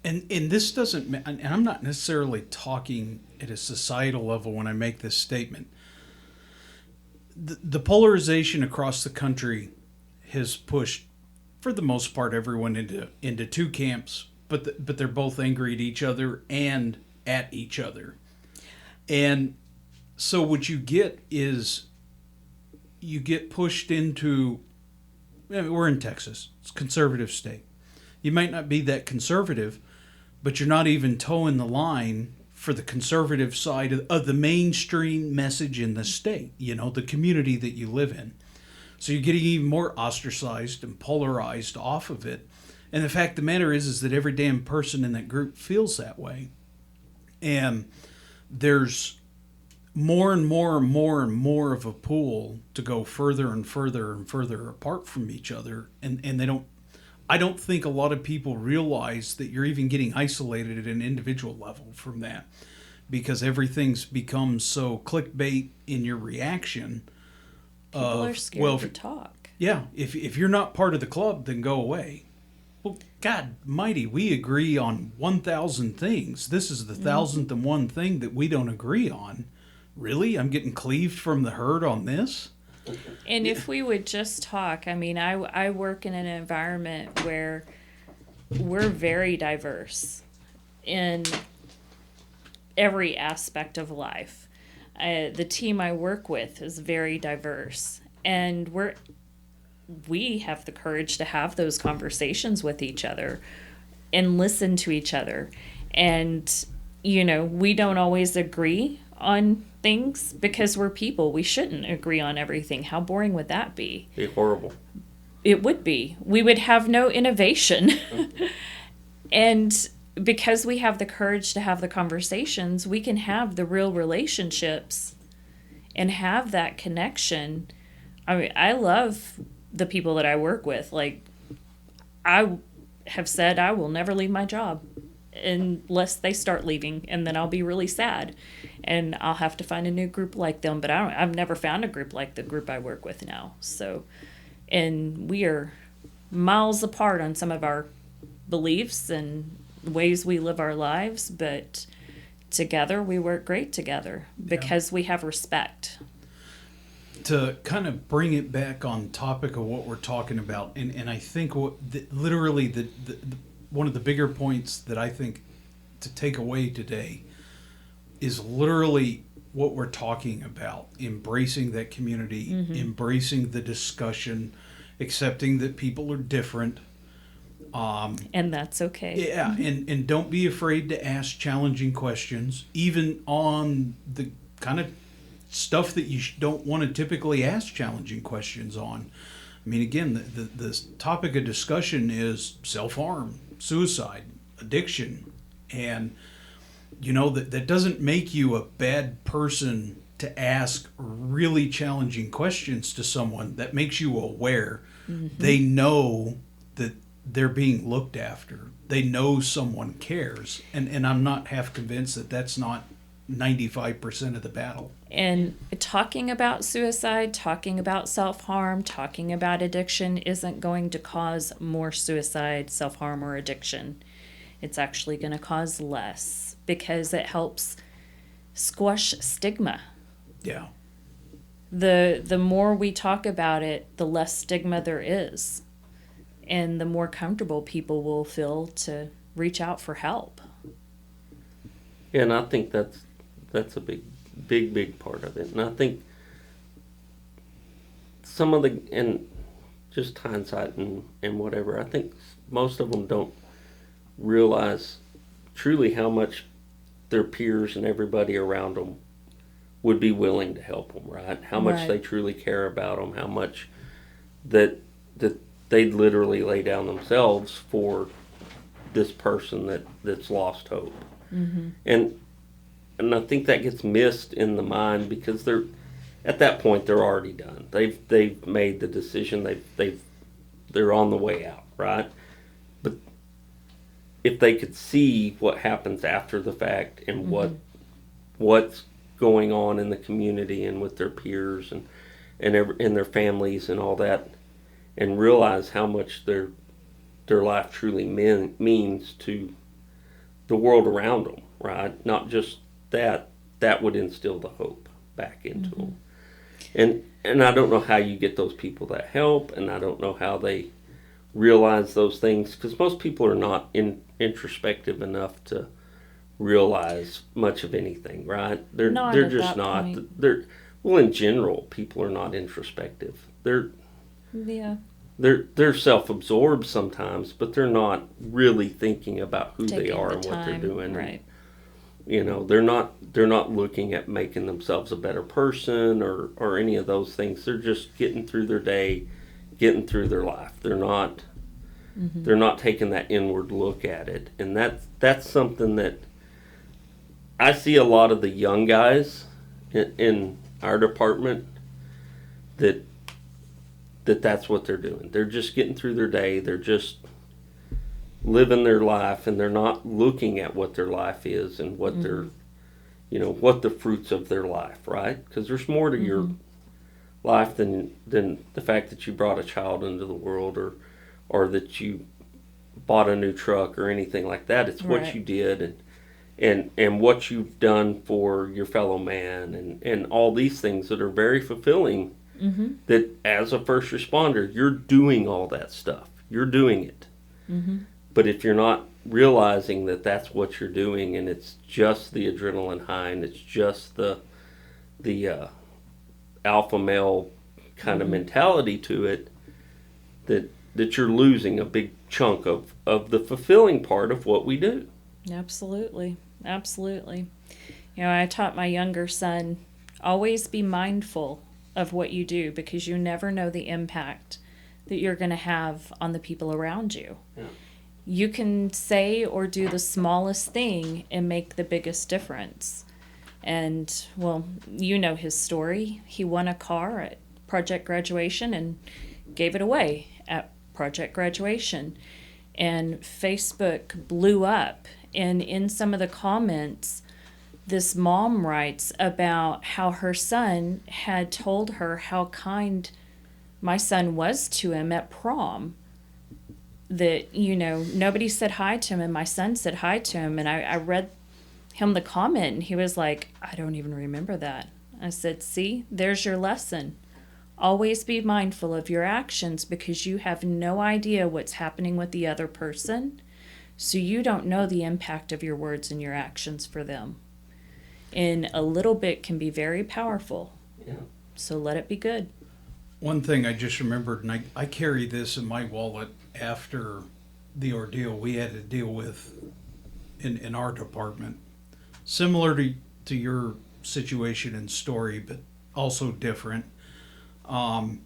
and this doesn't, and I'm not necessarily talking at a societal level when I make this statement. The polarization across the country has pushed, for the most part, everyone into two camps, but they're both angry at each other and at each other. And so what you get is you get pushed into, we're in Texas, it's a conservative state. You might not be that conservative, but you're not even towing the line for the conservative side of the mainstream message in the state, the community that you live in. So you're getting even more ostracized and polarized off of it. And the fact of the matter is that every damn person in that group feels that way. And there's more and more and more and more of a pull to go further and further and further apart from each other. And I don't think a lot of people realize that you're even getting isolated at an individual level from that, because everything's become so clickbait in your reaction. People are scared to talk. Yeah, if you're not part of the club, then go away. Well, God mighty, we agree on 1,000 things. This is the 1,001 thing that we don't agree on. Really? I'm getting cleaved from the herd on this? And if we would just talk, I work in an environment where we're very diverse in every aspect of life. The team I work with is very diverse, and we have the courage to have those conversations with each other and listen to each other. And, we don't always agree on things because we're people. We shouldn't agree on everything. How boring would that be? Be horrible. It would be. We would have no innovation. And because we have the courage to have the conversations, we can have the real relationships and have that connection. I love the people that I work with. Like, I have said I will never leave my job unless they start leaving, and then I'll be really sad, and I'll have to find a new group like them. But I've never found a group like the group I work with now. So, and we are miles apart on some of our beliefs and ways we live our lives, but together we work great together because we have respect. To kind of bring it back on topic of what we're talking about, and I think literally the one of the bigger points that I think to take away today is literally what we're talking about: embracing that community, embracing the discussion, accepting that people are different. And that's okay. Yeah, and don't be afraid to ask challenging questions, even on the kind of stuff that you don't want to typically ask challenging questions on. I mean, again, the topic of discussion is self-harm, suicide, addiction, and that doesn't make you a bad person to ask really challenging questions to someone. That makes you aware. They know that they're being looked after. They know someone cares, and I'm not half convinced that that's not 95% of the battle. And talking about suicide, talking about self-harm, talking about addiction isn't going to cause more suicide, self-harm, or addiction. It's actually going to cause less because it helps squash stigma. Yeah. The more we talk about it, the less stigma there is. And the more comfortable people will feel to reach out for help. And I think that's a big part of it. And I think some of the, and just hindsight and whatever, I think most of them don't realize truly how much their peers and everybody around them would be willing to help them, right? How much Right. they truly care about them, how much that they'd literally lay down themselves for this person that's lost hope. And I think that gets missed in the mind because they're at that point they're already done. They've made the decision. They're on the way out, right? But if they could see what happens after the fact and what's going on in the community and with their peers and their families and all that, and realize how much their life truly means to the world around them, right? Not just that would instill the hope back into them. And I don't know how you get those people that help, and I don't know how they realize those things, because most people are not introspective enough to realize much of anything, right? They're At just that not. point. Well, in general, people are not introspective. Yeah. They're self-absorbed sometimes, but they're not really thinking about who they Taking are the and what they're time, doing. right. They're not looking at making themselves a better person or any of those things. They're just getting through their day, getting through their life. They're not taking that inward look at it. And that's something that I see a lot of the young guys in our department that's what they're doing. They're just getting through their day. They're just living their life, and they're not looking at what their life is and what their, what the fruits of their life, right? Because there's more to your life than the fact that you brought a child into the world or that you bought a new truck or anything like that. It's what Right. you did and what you've done for your fellow man and all these things that are very fulfilling. That as a first responder, you're doing all that stuff. You're doing it. But if you're not realizing that that's what you're doing, and it's just the adrenaline high, and it's just the alpha male kind of mentality to it, that you're losing a big chunk of the fulfilling part of what we do. Absolutely. Absolutely. I taught my younger son, always be mindful of what you do, because you never know the impact that you're going to have on the people around you. Yeah. You can say or do the smallest thing and make the biggest difference. And, well, his story. He won a car at project graduation and gave it away at project graduation. And Facebook blew up. And in some of the comments, this mom writes about how her son had told her how kind my son was to him at prom. That, nobody said hi to him, and my son said hi to him. And I read him the comment, and he was like, I don't even remember that. I said, see, there's your lesson. Always be mindful of your actions, because you have no idea what's happening with the other person. So you don't know the impact of your words and your actions for them. And a little bit can be very powerful. Yeah. So let it be good. One thing I just remembered, and I carry this in my wallet after the ordeal we had to deal with in our department. Similar to your situation and story, but also different. I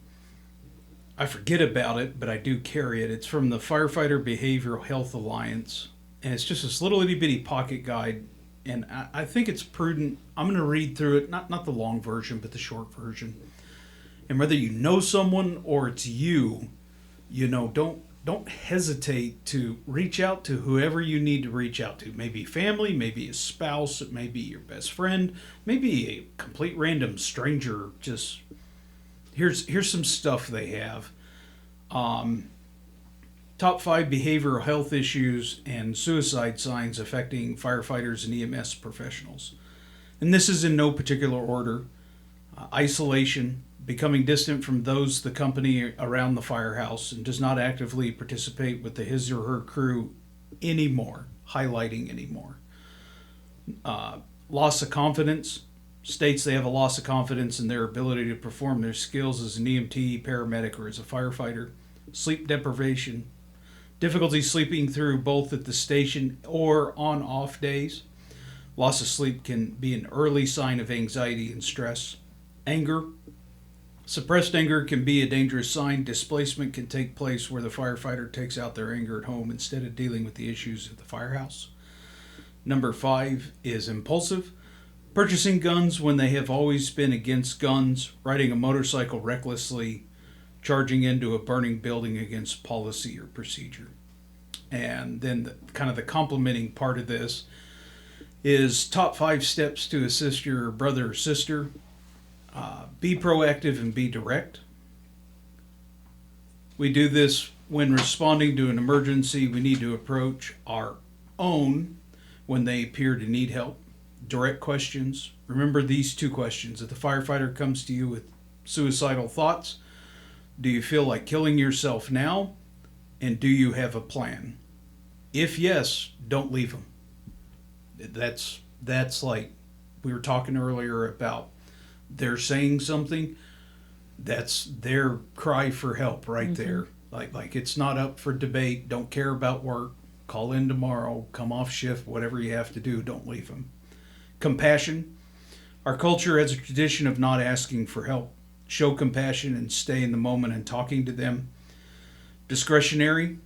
I forget about it, but I do carry it. It's from the Firefighter Behavioral Health Alliance, and it's just this little itty bitty pocket guide. And I think it's prudent. I'm going to read through it, not the long version, but the short version. And whether you know someone or it's you, don't hesitate to reach out to whoever you need to reach out to. Maybe family, maybe a spouse, it may be your best friend, maybe a complete random stranger. Just here's some stuff they have. Top 5 behavioral health issues and suicide signs affecting firefighters and EMS professionals. And this is in no particular order. Isolation, becoming distant from those the company around the firehouse and does not actively participate with his or her crew anymore, highlighting anymore. Loss of confidence, states they have a loss of confidence in their ability to perform their skills as an EMT, paramedic, or as a firefighter. Sleep deprivation, difficulty sleeping through both at the station or on off days. Loss of sleep can be an early sign of anxiety and stress. Anger. Suppressed anger can be a dangerous sign. Displacement can take place where the firefighter takes out their anger at home instead of dealing with the issues at the firehouse. Number 5 is impulsive. Purchasing guns when they have always been against guns. Riding a motorcycle recklessly. Charging into a burning building against policy or procedure. And then the complementing part of this is top 5 steps to assist your brother or sister. Be proactive and be direct. We do this when responding to an emergency. We need to approach our own when they appear to need help. Direct questions. Remember these 2 questions. If the firefighter comes to you with suicidal thoughts, do you feel like killing yourself now? And do you have a plan? If yes, don't leave them. That's like we were talking earlier about they're saying something. That's their cry for help right there. Like it's not up for debate. Don't care about work. Call in tomorrow. Come off shift. Whatever you have to do, don't leave them. Compassion. Our culture has a tradition of not asking for help. Show compassion and stay in the moment and talking to them. Discretionary.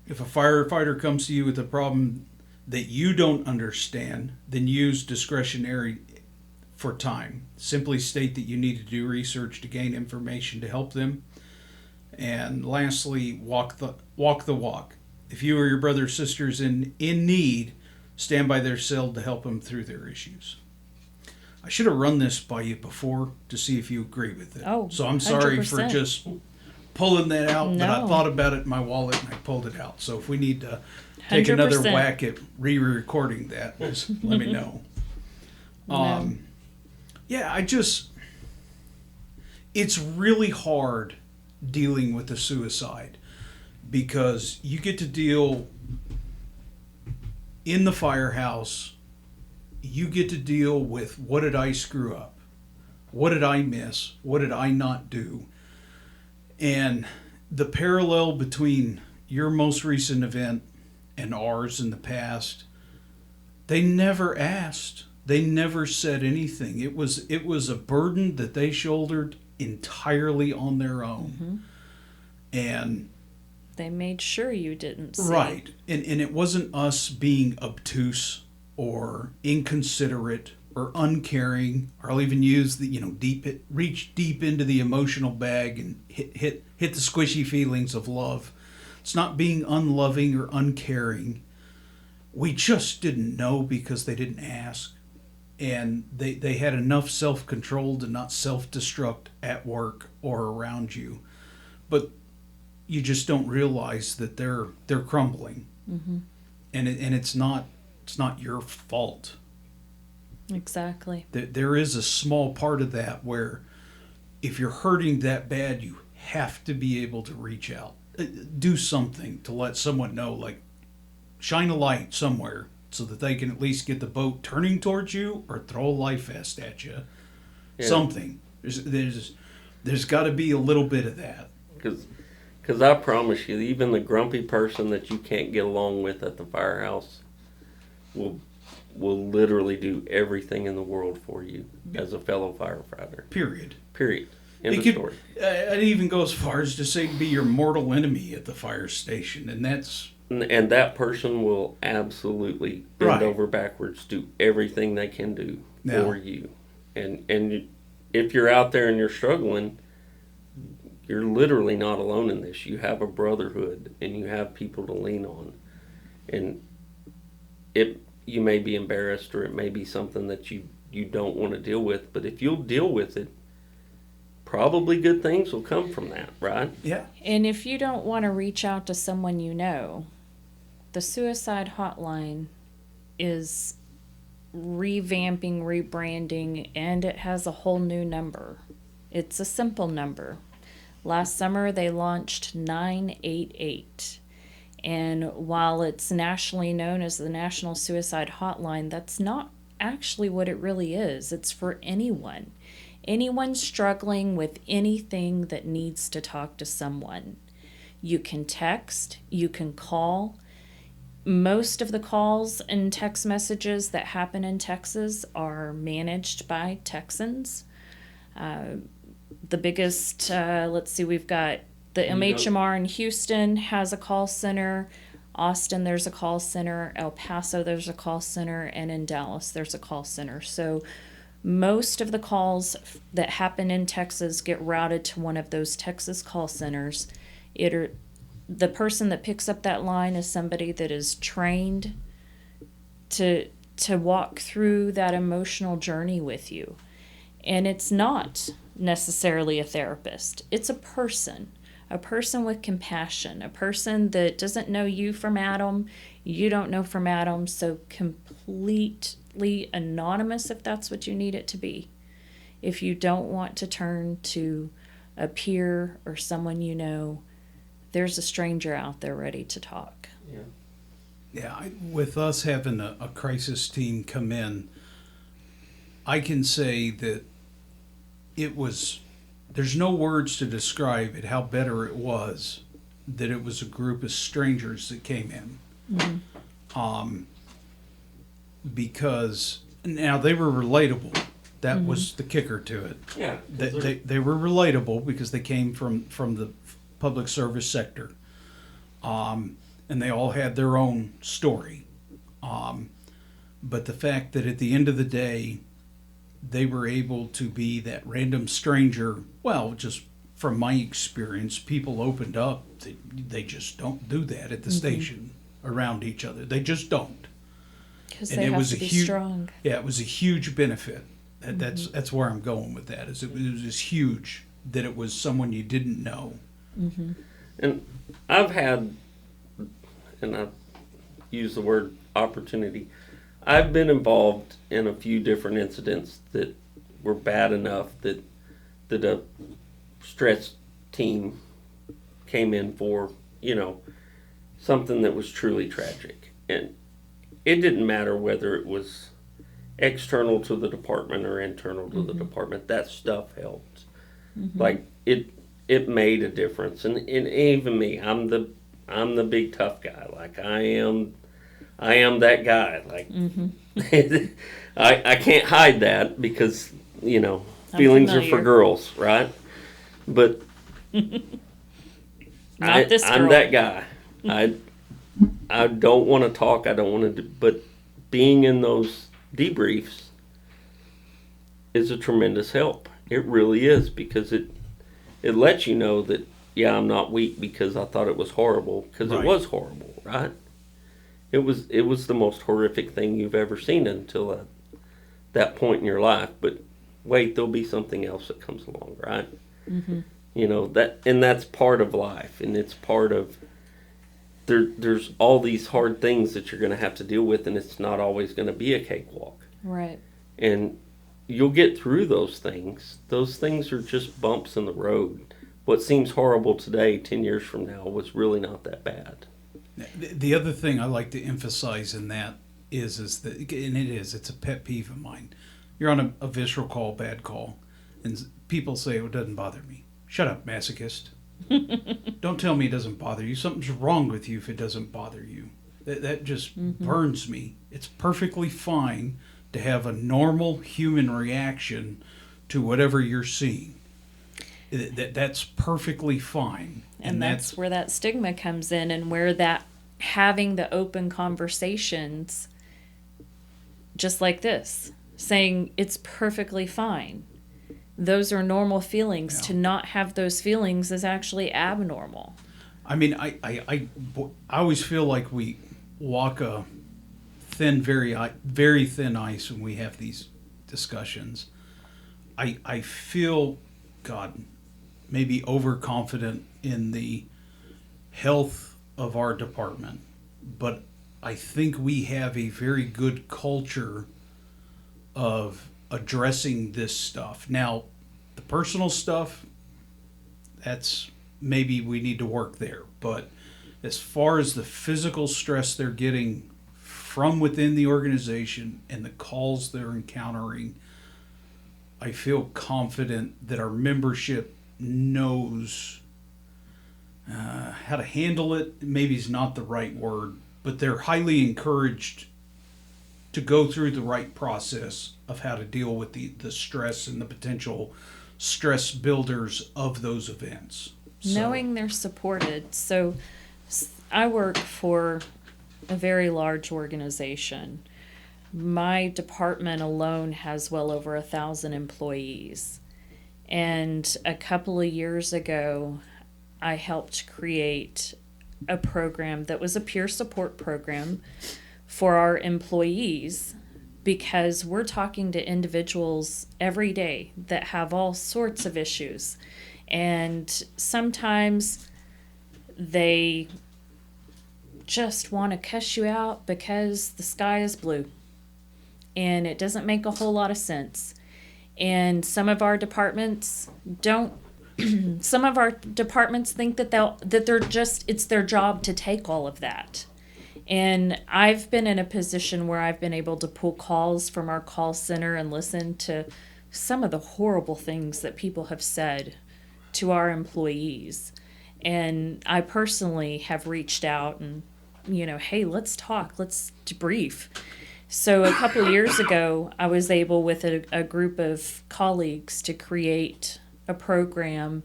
If a firefighter comes to you with a problem that you don't understand, then use discretionary for time. Simply state that you need to do research to gain information to help them. And lastly, walk the walk. If you or your brother or sister is in need, stand by their side to help them through their issues. I should have run this by you before to see if you agree with it. Oh, so I'm sorry 100%. for just pulling that out, but I No. thought about it in my wallet and I pulled it out. So if we need to take another 100%. whack at re-recording that, just let me know. No. Yeah, it's really hard dealing with a suicide because you get to deal in the firehouse. You get to deal with what did I screw up? What did I miss? What did I not do? And the parallel between your most recent event and ours in the past, they never asked. They never said anything. It was a burden that they shouldered entirely on their own. And They made sure you didn't see. right. And it wasn't us being obtuse or inconsiderate or uncaring, or I'll even use the reach deep into the emotional bag and hit the squishy feelings of love. It's not being unloving or uncaring. We just didn't know because they didn't ask, and they had enough self-control to not self-destruct at work or around you, but you just don't realize that they're crumbling, and it's not your fault. Exactly. There is a small part of that where if you're hurting that bad, you have to be able to reach out. Do something to let someone know, like shine a light somewhere so that they can at least get the boat turning towards you or throw a life vest at you. Yeah. Something. There's got to be a little bit of that. Because I promise you, even the grumpy person that you can't get along with at the firehouse will literally do everything in the world for you as a fellow firefighter. Period. End of story. I'd even go as far as to say be your mortal enemy at the fire station, and that's... And that person will absolutely bend Right. over backwards, do everything they can do Yeah. for you. And if you're out there and you're struggling, you're literally not alone in this. You have a brotherhood, and you have people to lean on. And you may be embarrassed, or it may be something that you don't want to deal with. But if you'll deal with it, probably good things will come from that, right? Yeah. And if you don't want to reach out to someone you know, the suicide hotline is revamping, rebranding, and it has a whole new number. It's a simple number. Last summer they launched 988. And while it's nationally known as the National Suicide Hotline, that's not actually what it really is. It's for anyone. Anyone struggling with anything that needs to talk to someone. You can text, you can call. Most of the calls and text messages that happen in Texas are managed by Texans. The biggest, we've got the MHMR in Houston has a call center. Austin, there's a call center. El Paso, there's a call center. And in Dallas, there's a call center. So most of the calls that happen in Texas get routed to one of those Texas call centers. The person that picks up that line is somebody that is trained to walk through that emotional journey with you. And it's not necessarily a therapist. It's a person with compassion, a person that doesn't know you from Adam, you don't know from Adam, so completely anonymous if that's what you need it to be. If you don't want to turn to a peer or someone you know, there's a stranger out there ready to talk. Yeah, with us having a crisis team come in, I can say that there's no words to describe it, how better it was that it was a group of strangers that came in. Mm-hmm. Because now they were relatable. That mm-hmm. was the kicker to it. Yeah. They were relatable because they came from the public service sector. And they all had their own story. But the fact that at the end of the day, they were able to be that random stranger, well, just from my experience, people opened up. They just don't do that at the mm-hmm. station around each other. They just don't. Because they have to be strong. Yeah, it was a huge benefit. Mm-hmm. That's where I'm going with that. It was huge that it was someone you didn't know. Mm-hmm. And I've had, and I use the word opportunity, I've been involved in a few different incidents that were bad enough that a stress team came in for, something that was truly tragic. And it didn't matter whether it was external to the department or internal to mm-hmm. the department. That stuff helped. Mm-hmm. Like it made a difference. And even me, I'm the big tough guy. Like I am that guy. Like mm-hmm. I can't hide that because feelings are for girls, right? But I'm that guy. I don't want to talk. I don't want to. But being in those debriefs is a tremendous help. It really is, because it lets you know that I'm not weak because I thought it was horrible, because right. It was horrible, right? It was the most horrific thing you've ever seen until that point in your life. But wait, there'll be something else that comes along, right? Mm-hmm. That's part of life, and it's part of there's all these hard things that you're going to have to deal with, and it's not always going to be a cakewalk. Right. And you'll get through those things. Those things are just bumps in the road. What seems horrible today, 10 years from now, was really not that bad. The other thing I like to emphasize in that is that, and it's a pet peeve of mine. You're on a visceral call, bad call, and people say, it doesn't bother me. Shut up, masochist. Don't tell me it doesn't bother you. Something's wrong with you if it doesn't bother you. That just mm-hmm. burns me. It's perfectly fine to have a normal human reaction to whatever you're seeing. That's perfectly fine. And that's where that stigma comes in, and where that having the open conversations, just like this, saying it's perfectly fine. Those are normal feelings. Yeah. To not have those feelings is actually abnormal. I mean, I always feel like we walk a thin, very thin ice when we have these discussions. I feel, God, maybe overconfident in the health of our department, but I think we have a very good culture of addressing this stuff. Now, the personal stuff, that's maybe we need to work there. But as far as the physical stress they're getting from within the organization and the calls they're encountering, I feel confident that our membership knows how to handle it. Maybe is not the right word, but they're highly encouraged to go through the right process of how to deal with the stress and the potential stress builders of those events. So, Knowing they're supported. So I work for a very large organization. My department alone has well over 1,000 employees. And a couple of years ago, I helped create a program that was a peer support program for our employees, because we're talking to individuals every day that have all sorts of issues. And sometimes they just want to cuss you out because the sky is blue. And it doesn't make a whole lot of sense. And some of our departments don't. Some of our departments think that it's their job to take all of that. And I've been in a position where I've been able to pull calls from our call center and listen to some of the horrible things that people have said to our employees. And I personally have reached out and, hey, let's talk, let's debrief. So a couple of years ago, I was able with a group of colleagues to create a program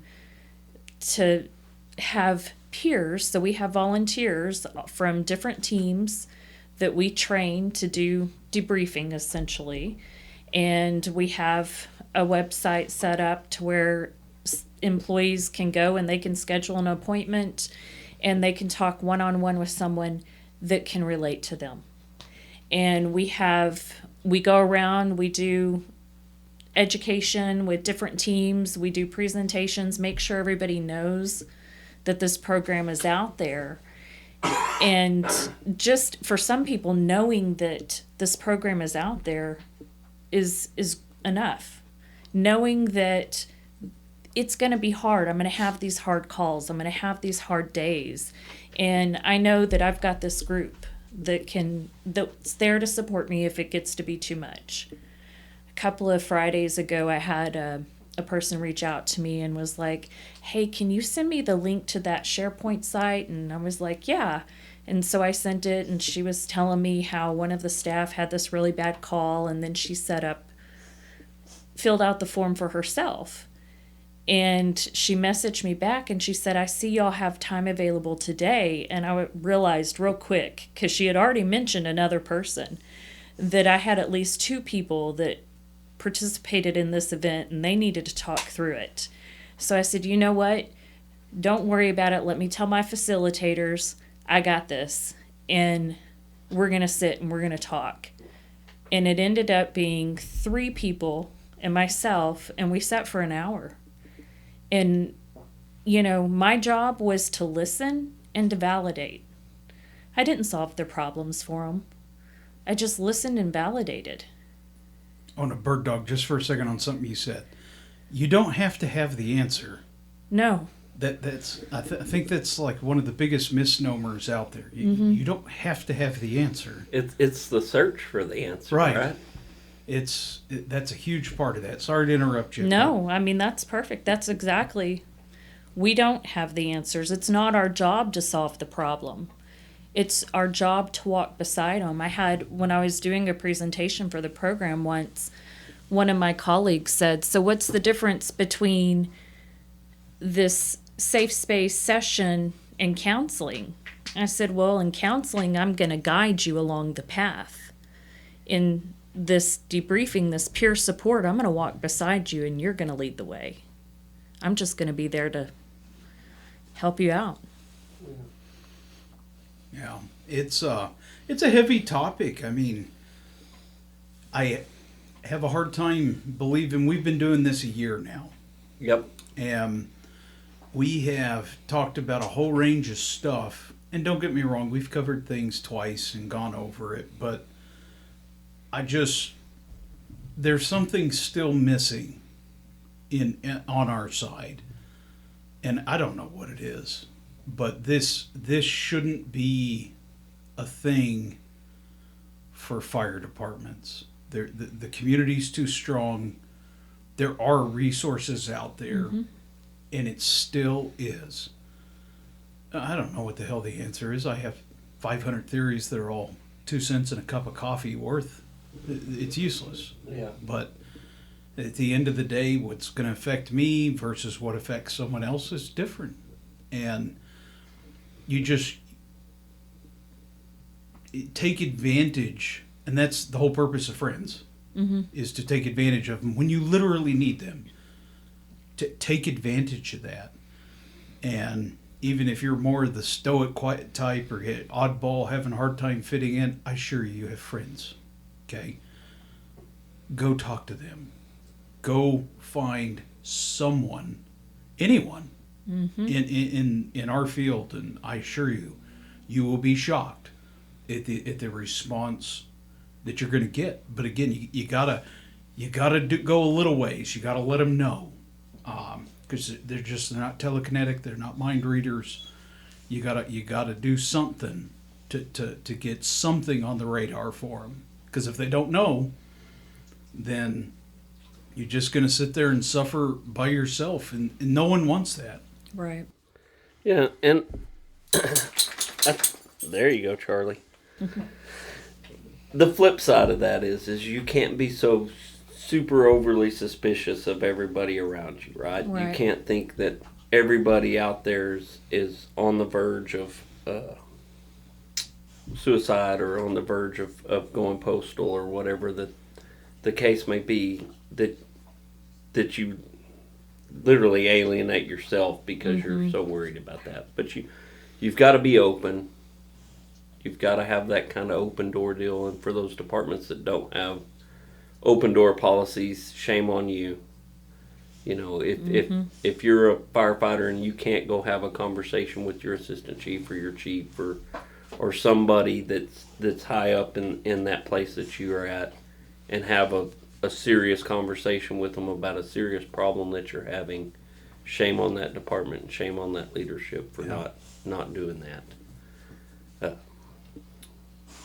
to have peers. So we have volunteers from different teams that we train to do debriefing, essentially. And we have a website set up to where employees can go and they can schedule an appointment and they can talk one-on-one with someone that can relate to them. And we go around, we do education with different teams, we do presentations, make sure everybody knows that this program is out there. And just for some people, knowing that this program is out there is enough. Knowing that it's going to be hard. I'm going to have these hard calls. I'm going to have these hard days. And I know that I've got this group that's there to support me if it gets to be too much. A couple of Fridays ago, I had a person reach out to me and was like, hey, can you send me the link to that SharePoint site? And I was like, yeah. And so I sent it, and she was telling me how one of the staff had this really bad call, and then she filled out the form for herself. And she messaged me back and she said, I see y'all have time available today. And I realized real quick, because she had already mentioned another person, that I had at least 2 people that participated in this event and they needed to talk through it. So I said, you know what? Don't worry about it. Let me tell my facilitators, I got this. And we're going to sit and we're going to talk. And it ended up being 3 people and myself, and we sat for an hour. And, my job was to listen and to validate. I didn't solve their problems for them. I just listened and validated. On a bird dog, just for a second on something you said. You don't have to have the answer. No. I think that's like one of the biggest misnomers out there. You don't have to have the answer. It's the search for the answer, right? That's a huge part of that. Sorry to interrupt you. No, that's perfect. That's exactly. We don't have the answers. It's not our job to solve the problem. It's our job to walk beside them. When I was doing a presentation for the program once, one of my colleagues said, so what's the difference between this safe space session in counseling. I said, well, in counseling, I'm going to guide you along the path. In this debriefing, this peer support, I'm going to walk beside you and you're going to lead the way. I'm just going to be there to help you out. Yeah, it's a heavy topic. I mean, I have a hard time believing we've been doing this a year now. Yep. And we have talked about a whole range of stuff. And don't get me wrong, we've covered things twice and gone over it, but there's something still missing on our side. And I don't know what it is, but this shouldn't be a thing for fire departments. The community's too strong. There are resources out there, and it still is. I don't know what the hell the answer is. I have 500 theories that are all 2 cents and a cup of coffee worth. It's useless. Yeah. But at the end of the day, what's going to affect me versus what affects someone else is different. And you just take advantage, and that's the whole purpose of friends, is to take advantage of them when you literally need them. To take advantage of that. And even if you're more the stoic, quiet type or oddball, having a hard time fitting in, I assure you have friends. Okay? Go talk to them. Go find someone, anyone, in our field, and I assure you, you will be shocked at the response that you're going to get. But again, you gotta go a little ways. You gotta let them know, because they're not telekinetic. They're not mind readers. You gotta do something to get something on the radar for them. Because if they don't know, then you're just going to sit there and suffer by yourself, and no one wants that. Right. Yeah, and there you go, Charlie. The flip side of that is you can't be so super overly suspicious of everybody around you, right? You can't think that everybody out there is on the verge of suicide or on the verge of going postal or whatever the case may be, that you literally alienate yourself because you're so worried about that. But you've got to be open. You've got to have that kind of open door deal. And for those departments that don't have open door policies, shame on you. You know, if you're a firefighter and you can't go have a conversation with your assistant chief or your chief or somebody that's high up in that place that you are at, and have a serious conversation with them about a serious problem that you're having, shame on that department and shame on that leadership for not doing that.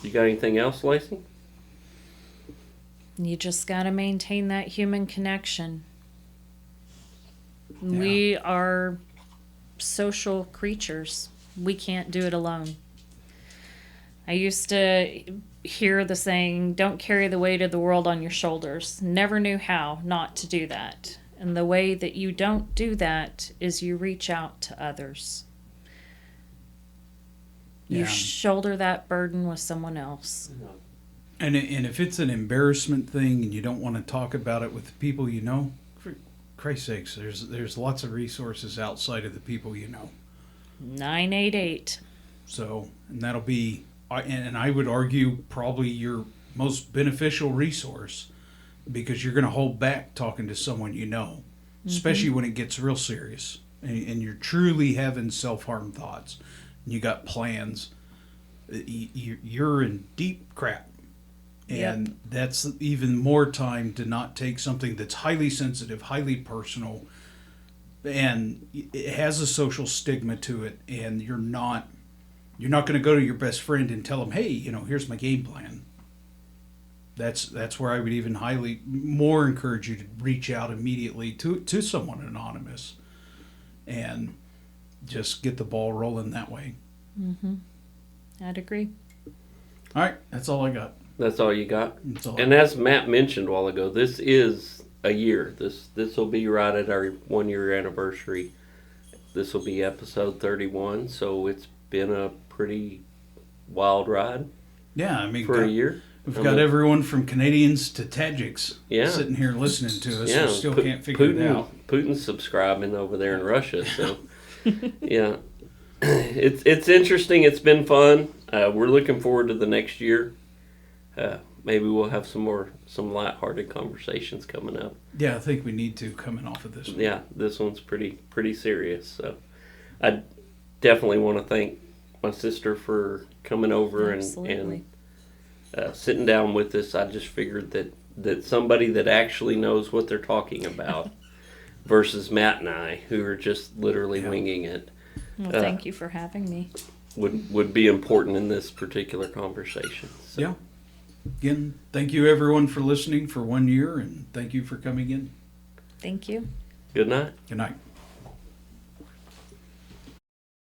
You got anything else, Lacey? You just got to maintain that human connection. Yeah. We are social creatures. We can't do it alone. I used to hear the saying, don't carry the weight of the world on your shoulders. Never knew how not to do that. And the way that you don't do that is you reach out to others. Yeah. You shoulder that burden with someone else. And if it's an embarrassment thing and you don't want to talk about it with the people you know, for Christ's sakes, there's lots of resources outside of the people you know. 988. So, and that'll be, and I would argue, probably your most beneficial resource, because you're going to hold back talking to someone you know, especially when it gets real serious and you're truly having self-harm thoughts and you got plans. You're in deep crap. And that's even more time to not take something that's highly sensitive, highly personal, and it has a social stigma to it, and you're not going to go to your best friend and tell him, hey, here's my game plan. That's where I would even more encourage you to reach out immediately to someone anonymous and just get the ball rolling that way. I'd agree. All right, that's all I got. That's all you got? That's all and as Matt mentioned a while ago, this is a year. This will be right at our 1 year anniversary this will be episode 31, so it's been a pretty wild ride Yeah, I mean, for a year. we've got everyone from Canadians to Tajiks Yeah. sitting here listening to us. Yeah, We still can't figure it out. Putin's subscribing over there in Russia, so yeah, it's interesting. It's been fun. We're looking forward to the next year. Maybe we'll have some lighthearted conversations coming up. Yeah, I think we need to coming off of this one. Yeah, this one's pretty serious. So I definitely want to thank my sister for coming over and sitting down with us. I just figured that somebody that actually knows what they're talking about versus Matt and I, who are just literally winging it, Well, thank you for having me. would be important in this particular conversation. So. Yeah. Again, thank you everyone for listening for 1 year, and thank you for coming in. Thank you. Good night. Good night.